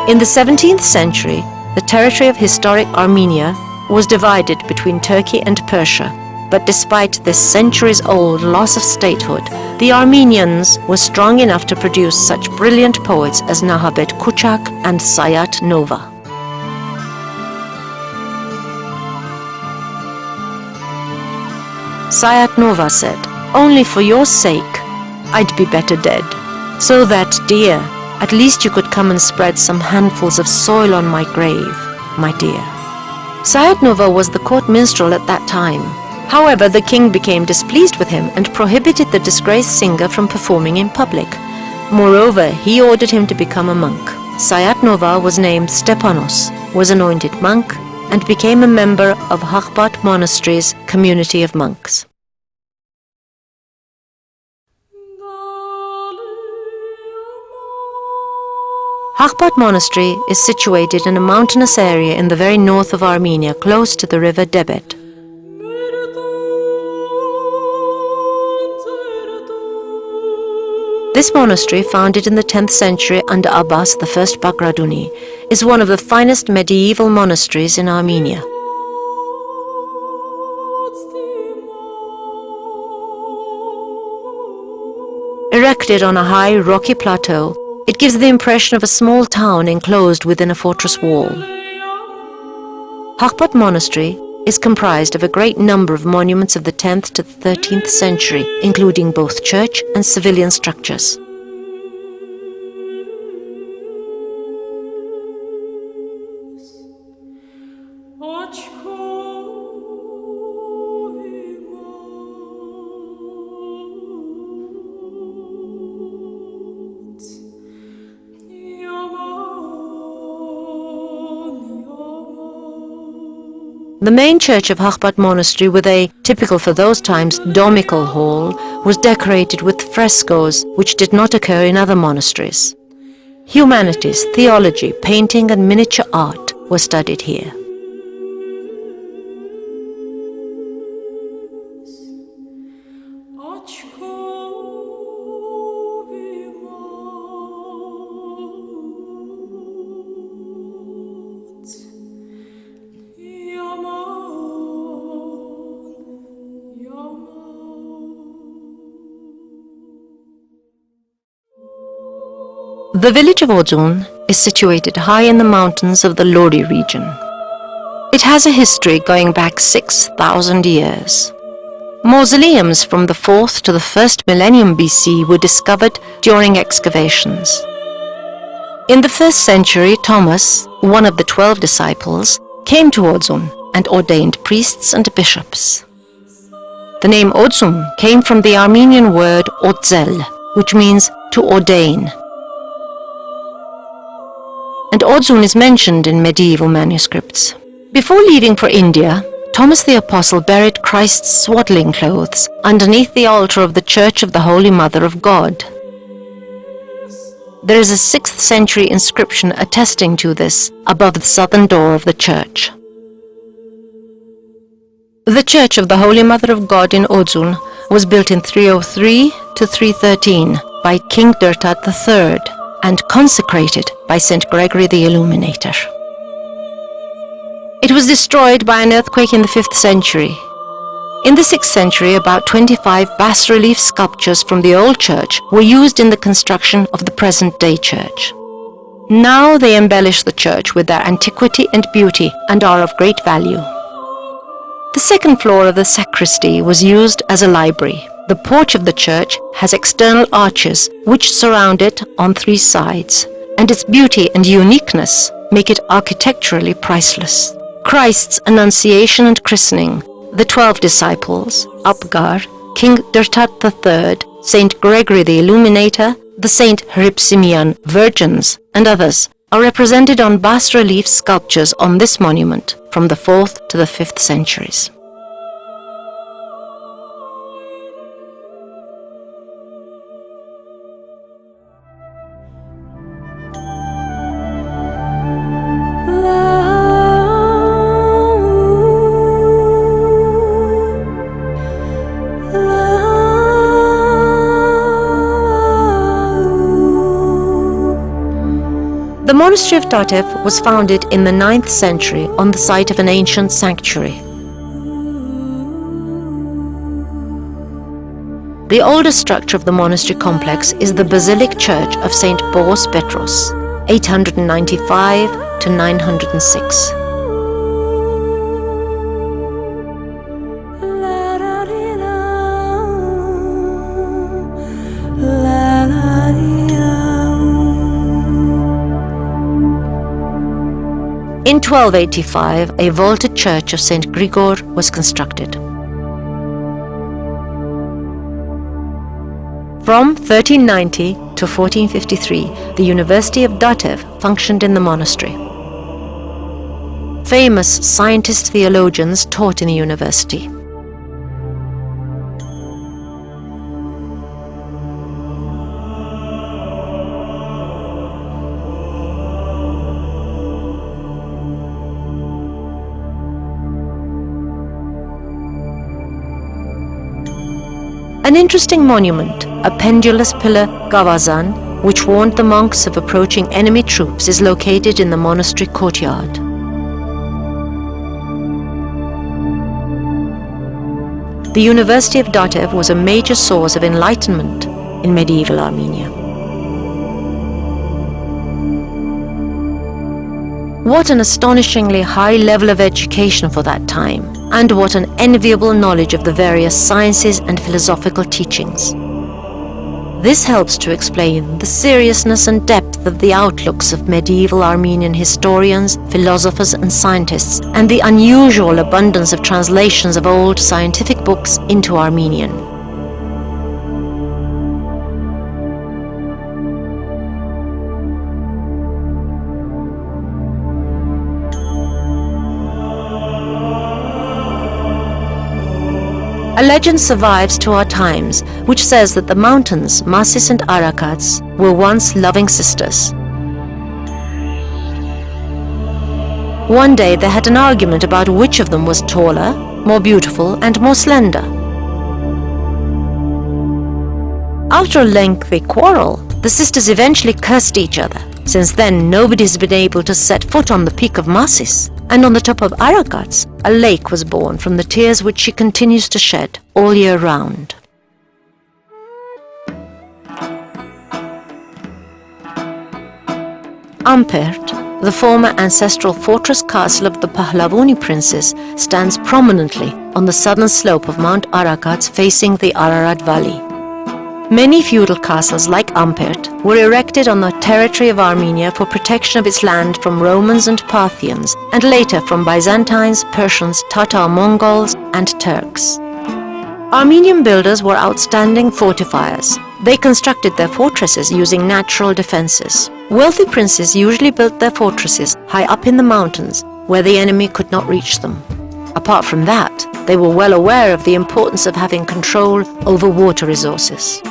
S1: In the 17th century, the territory of historic Armenia was divided between Turkey and Persia, But despite this centuries-old loss of statehood, the Armenians were strong enough to produce such brilliant poets as Nahabet Kuchak and Sayat Nova. Sayat Nova said, "Only for your sake, I'd be better dead. So that, dear, at least you could come and spread some handfuls of soil on my grave, my dear." Sayat Nova was the court minstrel at that time. However, the king became displeased with him and prohibited the disgraced singer from performing in public. Moreover, he ordered him to become a monk. Sayat Nova was named Stepanos, was anointed monk, and became a member of Hakhbat Monastery's community of monks. Hakhbat Monastery is situated in a mountainous area in the very north of Armenia, close to the river Debet. This monastery, founded in the 10th century under Abbas I Bagratuni, is one of the finest medieval monasteries in Armenia. Erected on a high rocky plateau, it gives the impression of a small town enclosed within a fortress wall. Hakhbat Monastery is comprised of a great number of monuments of the 10th to the 13th century, including both church and civilian structures. The main church of Hakhbat Monastery, with a, typical for those times, domical hall, was decorated with frescoes which did not occur in other monasteries. Humanities, theology, painting and miniature art were studied here. The village of Odzun is situated high in the mountains of the Lori region. It has a history going back 6,000 years. Mausoleums from the 4th to the 1st millennium BC were discovered during excavations. In the 1st century, Thomas, one of the 12 disciples, came to Odzun and ordained priests and bishops. The name Odzun came from the Armenian word Otzel, which means to ordain. And Odzun is mentioned in medieval manuscripts. Before leaving for India, Thomas the Apostle buried Christ's swaddling clothes underneath the altar of the Church of the Holy Mother of God. There is a 6th century inscription attesting to this above the southern door of the church. The Church of the Holy Mother of God in Odzun was built in 303 to 313 by King Dertat III and consecrated by St. Gregory the Illuminator. It was destroyed by an earthquake in the 5th century. In the 6th century, about 25 bas-relief sculptures from the old church were used in the construction of the present-day church. Now they embellish the church with their antiquity and beauty and are of great value. The second floor of the sacristy was used as a library. The porch of the church has external arches which surround it on 3 sides, and its beauty and uniqueness make it architecturally priceless. Christ's Annunciation and Christening, the 12 disciples, Abgar, King Dertat III, Saint Gregory the Illuminator, the Saint Hypsimian Virgins, and others are represented on bas-relief sculptures on this monument from the 4th to the 5th centuries. The monastery of Tatev was founded in the 9th century on the site of an ancient sanctuary. The oldest structure of the monastery complex is the Basilic Church of St. Boris Petros, 895 to 906. In 1285, a vaulted church of St. Grigor was constructed. From 1390 to 1453, the University of Datev functioned in the monastery. Famous scientist theologians taught in the university. An interesting monument, a pendulous pillar Gavazan, which warned the monks of approaching enemy troops, is located in the monastery courtyard. The University of Datev was a major source of enlightenment in medieval Armenia. What an astonishingly high level of education for that time, and what an enviable knowledge of the various sciences and philosophical teachings. This helps to explain the seriousness and depth of the outlooks of medieval Armenian historians, philosophers and scientists, and the unusual abundance of translations of old scientific books into Armenian. A legend survives to our times, which says that the mountains, Masis and Arakats, were once loving sisters. One day they had an argument about which of them was taller, more beautiful, and more slender. After a lengthy quarrel, the sisters eventually cursed each other. Since then, nobody's been able to set foot on the peak of Masis. And on the top of Arakats, a lake was born from the tears which she continues to shed all year round. Ampert, the former ancestral fortress castle of the Pahlavuni princes, stands prominently on the southern slope of Mount Arakats facing the Ararat Valley. Many feudal castles like Ampert were erected on the territory of Armenia for protection of its land from Romans and Parthians, and later from Byzantines, Persians, Tatar Mongols, and Turks. Armenian builders were outstanding fortifiers. They constructed their fortresses using natural defenses. Wealthy princes usually built their fortresses high up in the mountains, where the enemy could not reach them. Apart from that, they were well aware of the importance of having control over water resources.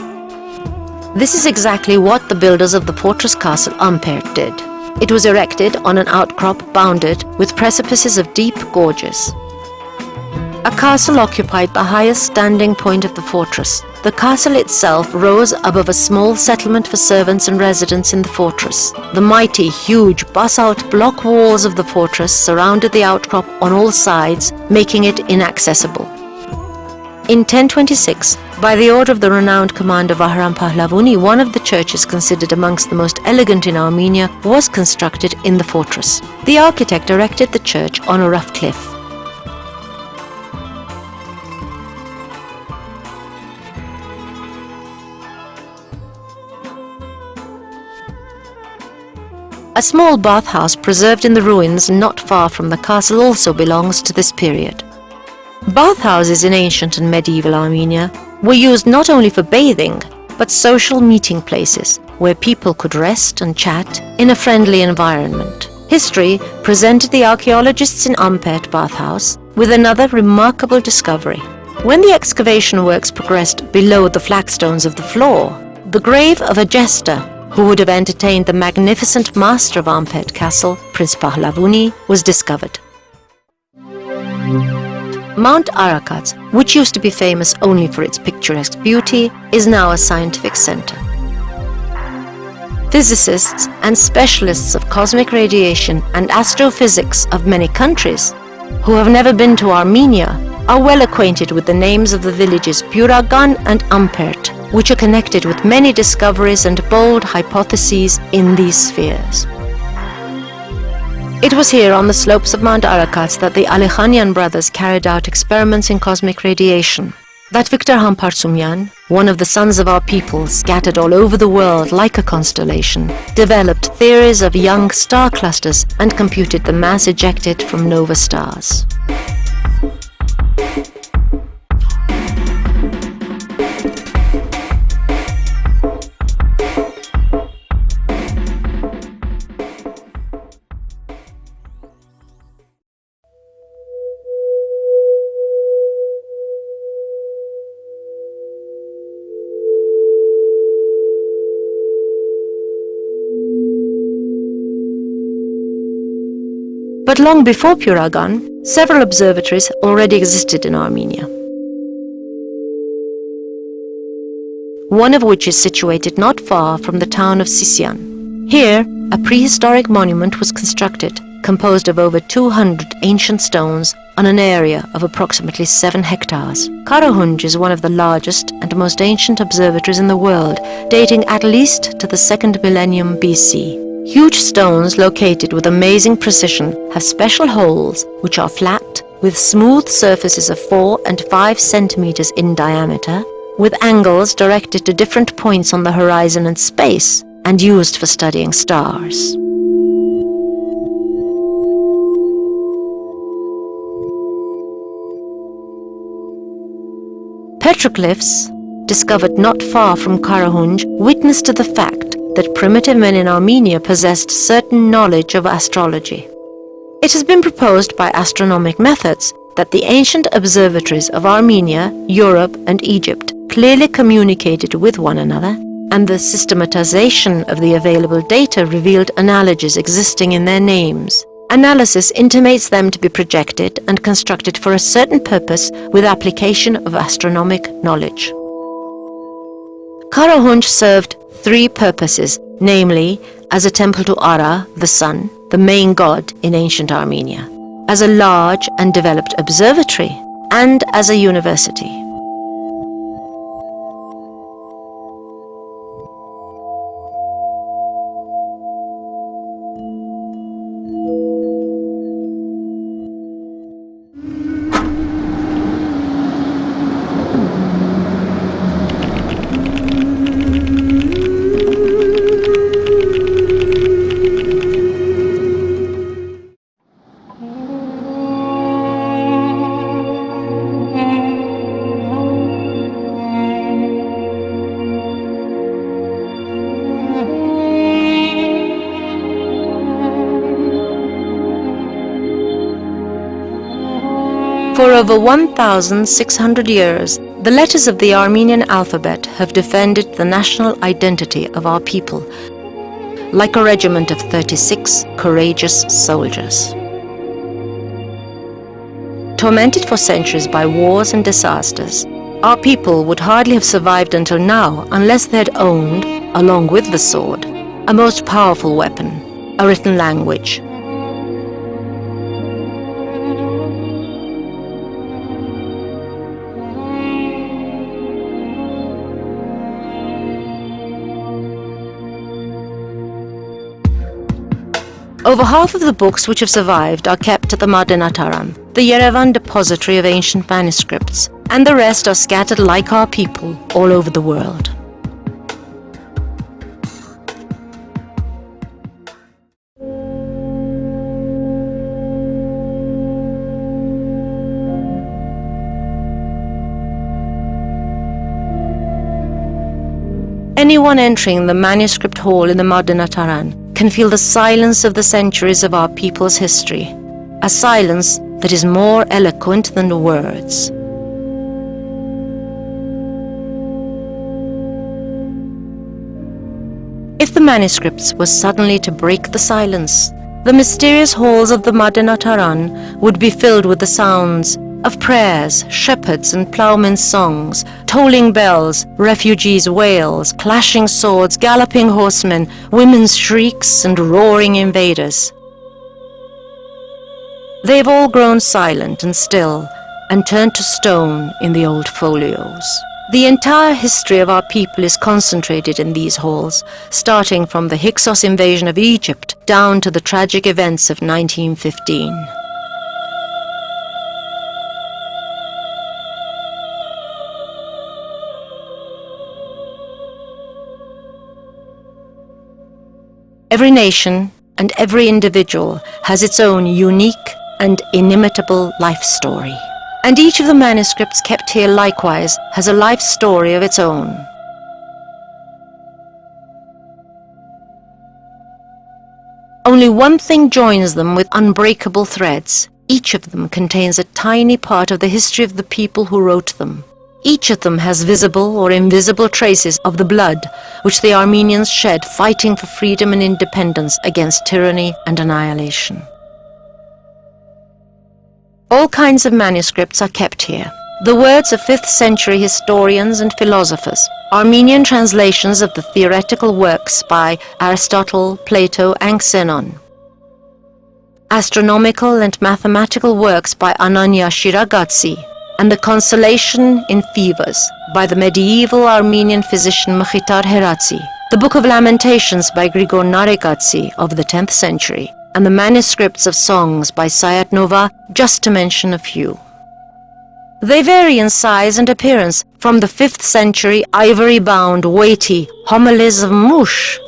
S1: This is exactly what the builders of the fortress castle Ampert did. It was erected on an outcrop bounded with precipices of deep gorges. A castle occupied the highest standing point of the fortress. The castle itself rose above a small settlement for servants and residents in the fortress. The mighty, huge basalt block walls of the fortress surrounded the outcrop on all sides, making it inaccessible. In 1026, by the order of the renowned commander Vahram Pahlavuni, one of the churches considered amongst the most elegant in Armenia was constructed in the fortress. The architect erected the church on a rough cliff. A small bathhouse preserved in the ruins not far from the castle also belongs to this period. Bathhouses in ancient and medieval Armenia were used not only for bathing, but social meeting places where people could rest and chat in a friendly environment. History presented the archaeologists in Ampert bathhouse with another remarkable discovery. When the excavation works progressed below the flagstones of the floor, the grave of a jester who would have entertained the magnificent master of Ampert Castle, Prince Pahlavuni, was discovered. Mount Arakats, which used to be famous only for its picturesque beauty, is now a scientific center. Physicists and specialists of cosmic radiation and astrophysics of many countries, who have never been to Armenia, are well acquainted with the names of the villages Puragan and Ampert, which are connected with many discoveries and bold hypotheses in these spheres. It was here on the slopes of Mount Arakat that the Alekhanian brothers carried out experiments in cosmic radiation, that Victor Hampartsumyan, one of the sons of our people scattered all over the world like a constellation, developed theories of young star clusters and computed the mass ejected from nova stars. But long before Puragan, several observatories already existed in Armenia. One of which is situated not far from the town of Sisian. Here, a prehistoric monument was constructed, composed of over 200 ancient stones on an area of approximately 7 hectares. Karahunj is one of the largest and most ancient observatories in the world, dating at least to the 2nd millennium BC. Huge stones located with amazing precision have special holes which are flat, with smooth surfaces of 4 and 5 centimeters in diameter, with angles directed to different points on the horizon and space, and used for studying stars. Petroglyphs, discovered not far from Karahunj, witness to the fact that primitive men in Armenia possessed certain knowledge of astrology. It has been proposed by astronomic methods that the ancient observatories of Armenia, Europe, and Egypt clearly communicated with one another, and the systematization of the available data revealed analogies existing in their names. Analysis intimates them to be projected and constructed for a certain purpose with application of astronomic knowledge. Karahunj served 3 purposes, namely, as a temple to Ara, the sun, the main god in ancient Armenia, as a large and developed observatory, and as a university. For over 1,600 years, the letters of the Armenian alphabet have defended the national identity of our people, like a regiment of 36 courageous soldiers. Tormented for centuries by wars and disasters, our people would hardly have survived until now unless they had owned, along with the sword, a most powerful weapon, a written language. Over half of the books which have survived are kept at the Madenataran, the Yerevan depository of ancient manuscripts, and the rest are scattered like our people all over the world. Anyone entering the manuscript hall in the Madenataran can feel the silence of the centuries of our people's history, a silence that is more eloquent than words. If the manuscripts were suddenly to break the silence, the mysterious halls of the Madenataran would be filled with the sounds of prayers, shepherds and ploughmen songs, tolling bells, refugees' wails, clashing swords, galloping horsemen, women's shrieks and roaring invaders. They've all grown silent and still, and turned to stone in the old folios. The entire history of our people is concentrated in these halls, starting from the Hyksos invasion of Egypt down to the tragic events of 1915. Every nation and every individual has its own unique and inimitable life story. And each of the manuscripts kept here likewise has a life story of its own. Only one thing joins them with unbreakable threads. Each of them contains a tiny part of the history of the people who wrote them. Each of them has visible or invisible traces of the blood which the Armenians shed fighting for freedom and independence against tyranny and annihilation. All kinds of manuscripts are kept here. The words of 5th century historians and philosophers, Armenian translations of the theoretical works by Aristotle, Plato, and Xenon, astronomical and mathematical works by Anania Shiragatsi, and the Consolation in Fevers by the medieval Armenian physician Mkhitar Heratsi, the Book of Lamentations by Grigor Naregatsi of the 10th century, and the manuscripts of songs by Sayat Nova, just to mention a few. They vary in size and appearance from the 5th century ivory-bound, weighty homilies of Mush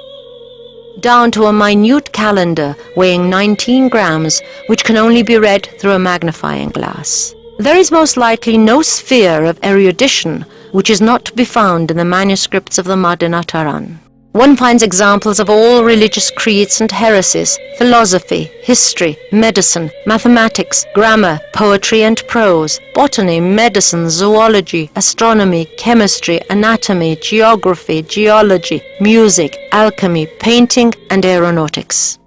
S1: down to a minute calendar weighing 19 grams, which can only be read through a magnifying glass. There is most likely no sphere of erudition which is not to be found in the manuscripts of the Madinat Taran. One finds examples of all religious creeds and heresies, philosophy, history, medicine, mathematics, grammar, poetry and prose, botany, medicine, zoology, astronomy, chemistry, anatomy, geography, geology, music, alchemy, painting and aeronautics.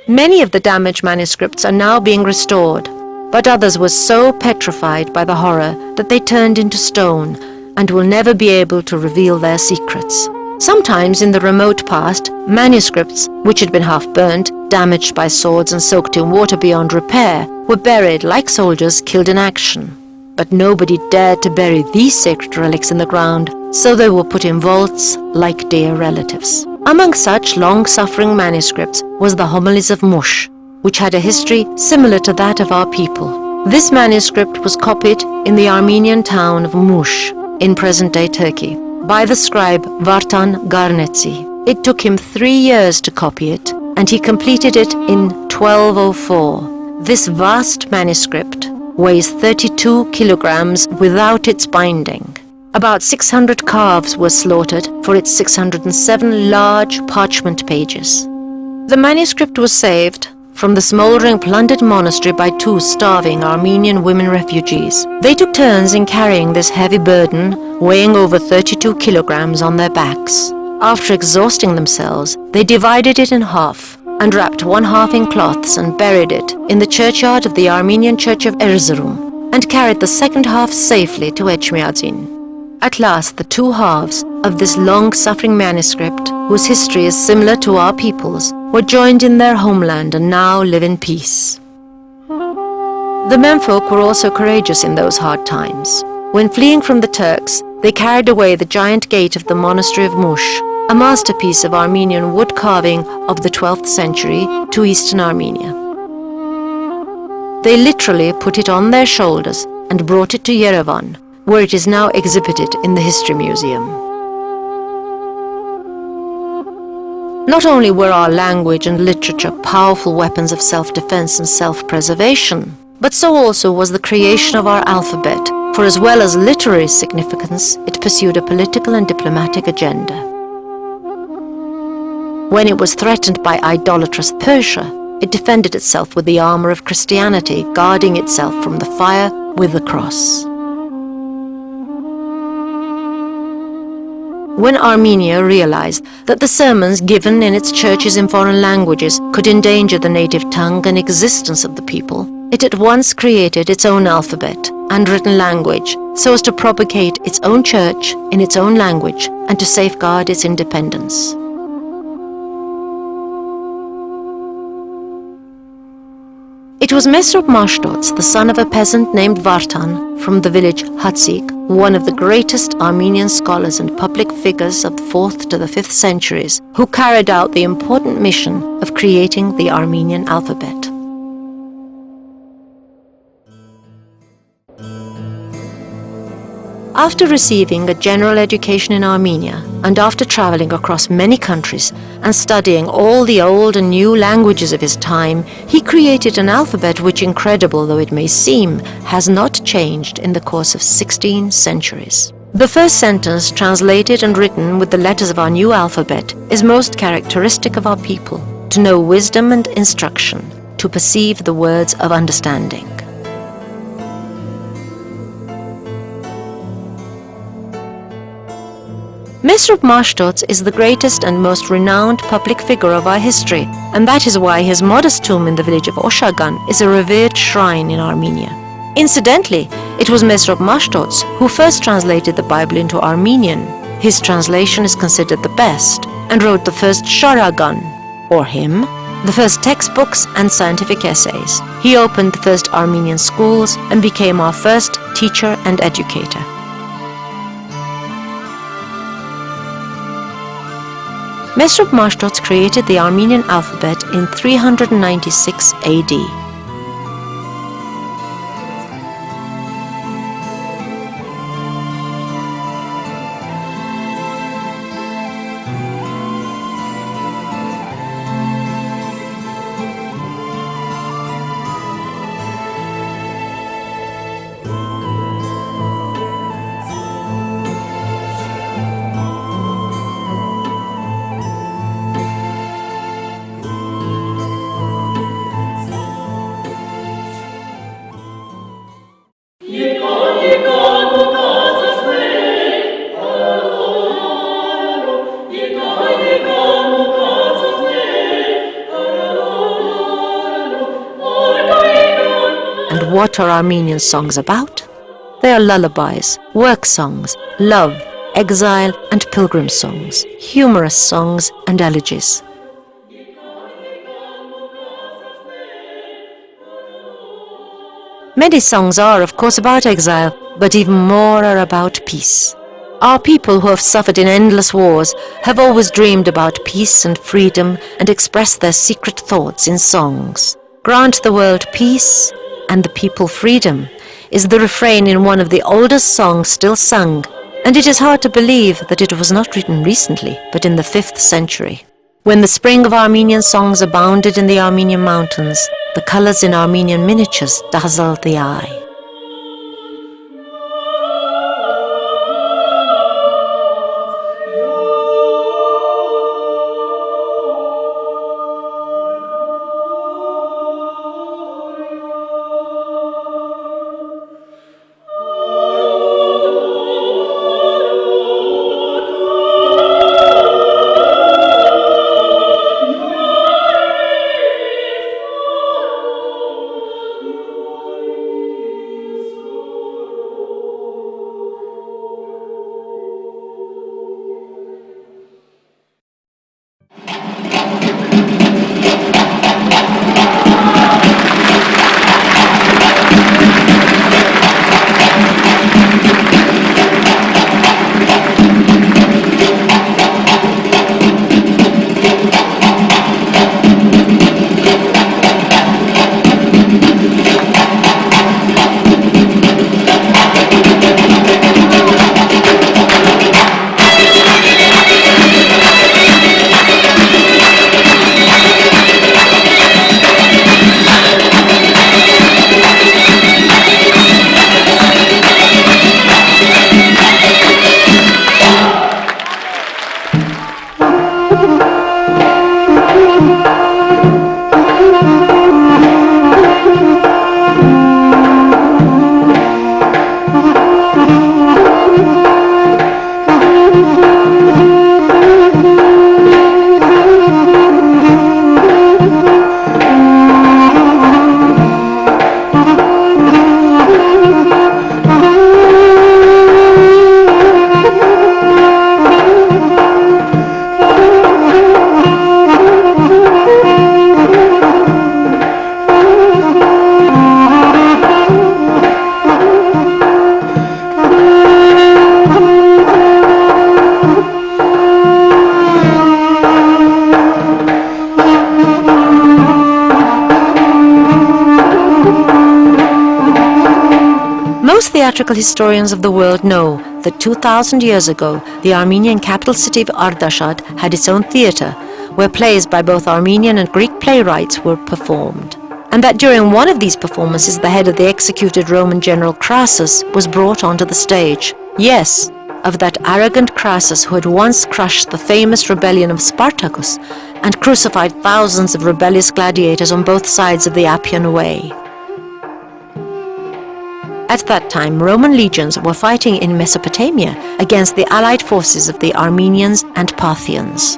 S1: Many of the damaged manuscripts are now being restored, but others were so petrified by the horror that they turned into stone and will never be able to reveal their secrets. Sometimes in the remote past, manuscripts, which had been half burnt, damaged by swords and soaked in water beyond repair, were buried like soldiers killed in action. But nobody dared to bury these sacred relics in the ground, so they were put in vaults like dear relatives. Among such long-suffering manuscripts was the Homilies of Mush, which had a history similar to that of our people. This manuscript was copied in the Armenian town of Mush, in present-day Turkey, by the scribe Vartan Garnetsi. It took him 3 years to copy it, and he completed it in 1204. This vast manuscript weighs 32 kilograms without its binding. About 600 calves were slaughtered for its 607 large parchment pages. The manuscript was saved from the smoldering plundered monastery by 2 starving Armenian women refugees. They took turns in carrying this heavy burden, weighing over 32 kilograms on their backs. After exhausting themselves, they divided it in half and wrapped one half in cloths and buried it in the churchyard of the Armenian church of Erzurum and carried the second half safely to Echmiadzin. At last, the 2 halves of this long-suffering manuscript, whose history is similar to our people's, were joined in their homeland and now live in peace. The menfolk were also courageous in those hard times. When fleeing from the Turks, they carried away the giant gate of the monastery of Mush, a masterpiece of Armenian wood carving of the 12th century, to eastern Armenia. They literally put it on their shoulders and brought it to Yerevan, where it is now exhibited in the History Museum. Not only were our language and literature powerful weapons of self-defense and self-preservation, but so also was the creation of our alphabet, for as well as literary significance, it pursued a political and diplomatic agenda. When it was threatened by idolatrous Persia, it defended itself with the armor of Christianity, guarding itself from the fire with the cross. When Armenia realized that the sermons given in its churches in foreign languages could endanger the native tongue and existence of the people, it at once created its own alphabet, and written language so as to propagate its own church in its own language and to safeguard its independence. It was Mesrop Mashtots, the son of a peasant named Vartan from the village Hatsik, one of the greatest Armenian scholars and public figures of the 4th to the 5th centuries, who carried out the important mission of creating the Armenian alphabet. After receiving a general education in Armenia, and after traveling across many countries and studying all the old and new languages of his time, he created an alphabet which, incredible though it may seem, has not changed in the course of 16 centuries. The first sentence, translated and written with the letters of our new alphabet, is most characteristic of our people: to know wisdom and instruction, to perceive the words of understanding. Mesrop Mashtots is the greatest and most renowned public figure of our history, and that is why his modest tomb in the village of Oshagan is a revered shrine in Armenia. Incidentally, it was Mesrop Mashtots who first translated the Bible into Armenian. His translation is considered the best, and wrote the first Sharagan, or hymn, the first textbooks and scientific essays. He opened the first Armenian schools and became our first teacher and educator. Mesrop Mashtots created the Armenian alphabet in 396 AD. And what are Armenian songs about? They are lullabies, work songs, love, exile and pilgrim songs, humorous songs and elegies. Many songs are, of course, about exile, but even more are about peace. Our people who have suffered in endless wars have always dreamed about peace and freedom and expressed their secret thoughts in songs. Grant the world peace and the people freedom is the refrain in one of the oldest songs still sung, and it is hard to believe that it was not written recently, but in the 5th century. When the spring of Armenian songs abounded in the Armenian mountains, the colors in Armenian miniatures dazzled the eye. theatrical historians of the world know that 2,000 years ago, the Armenian capital city of Ardashad had its own theatre, where plays by both Armenian and Greek playwrights were performed. And that during one of these performances, the head of the executed Roman general Crassus was brought onto the stage. Yes, of that arrogant Crassus who had once crushed the famous rebellion of Spartacus and crucified thousands of rebellious gladiators on both sides of the Appian Way. At that time, Roman legions were fighting in Mesopotamia against the allied forces of the Armenians and Parthians.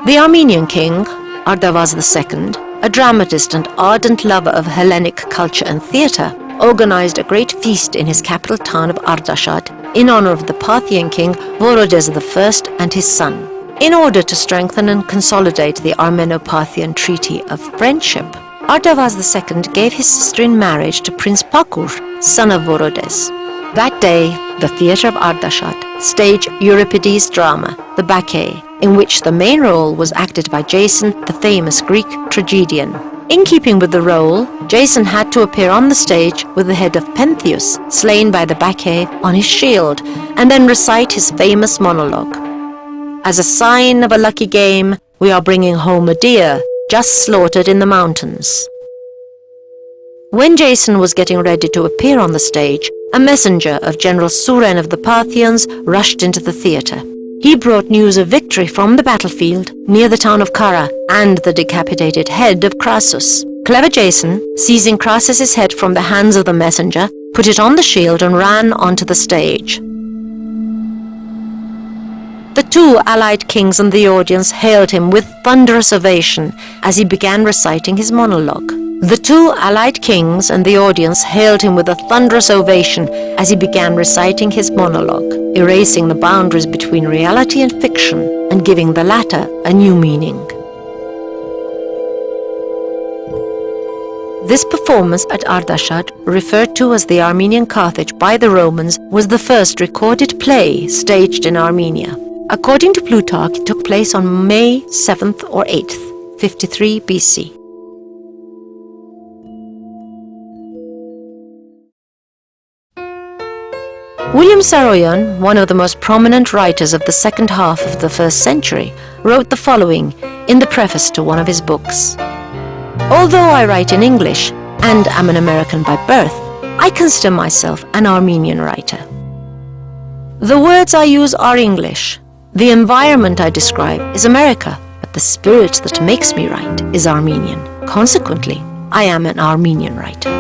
S1: The Armenian king, Ardavaz II, a dramatist and ardent lover of Hellenic culture and theatre, organized a great feast in his capital town of Ardashad in honor of the Parthian king Vorodes I and his son, in order to strengthen and consolidate the Armeno-Parthian Treaty of Friendship. Ardavaz II gave his sister in marriage to Prince Pakur, son of Vorodes. That day, the theatre of Ardashad staged Euripides' drama, The Bacchae, in which the main role was acted by Jason, the famous Greek tragedian. In keeping with the role, Jason had to appear on the stage with the head of Pentheus, slain by the Bacchae, on his shield, and then recite his famous monologue. As a sign of a lucky game, we are bringing home a deer, just slaughtered in the mountains. When Jason was getting ready to appear on the stage, a messenger of General Suren of the Parthians rushed into the theatre. He brought news of victory from the battlefield near the town of Kara and the decapitated head of Crassus. Clever Jason, seizing Crassus's head from the hands of the messenger, put it on the shield and ran onto the stage. The two allied kings and the audience hailed him with thunderous ovation as he began reciting his monologue. The two allied kings and the audience hailed him with a thunderous ovation as he began reciting his monologue, erasing the boundaries between reality and fiction and giving the latter a new meaning. This performance at Ardashad, referred to as the Armenian Carthage by the Romans, was the first recorded play staged in Armenia. According to Plutarch, it took place on May 7th or 8th, 53 BC. William Saroyan, one of the most prominent writers of the second half of the 1st century, wrote the following in the preface to one of his books. Although I write in English and am an American by birth, I consider myself an Armenian writer. The words I use are English. The environment I describe is America, but the spirit that makes me write is Armenian. Consequently, I am an Armenian writer.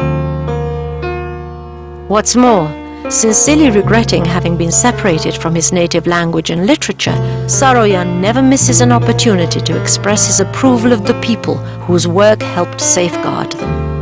S1: What's more, sincerely regretting having been separated from his native language and literature, Saroyan never misses an opportunity to express his approval of the people whose work helped safeguard them.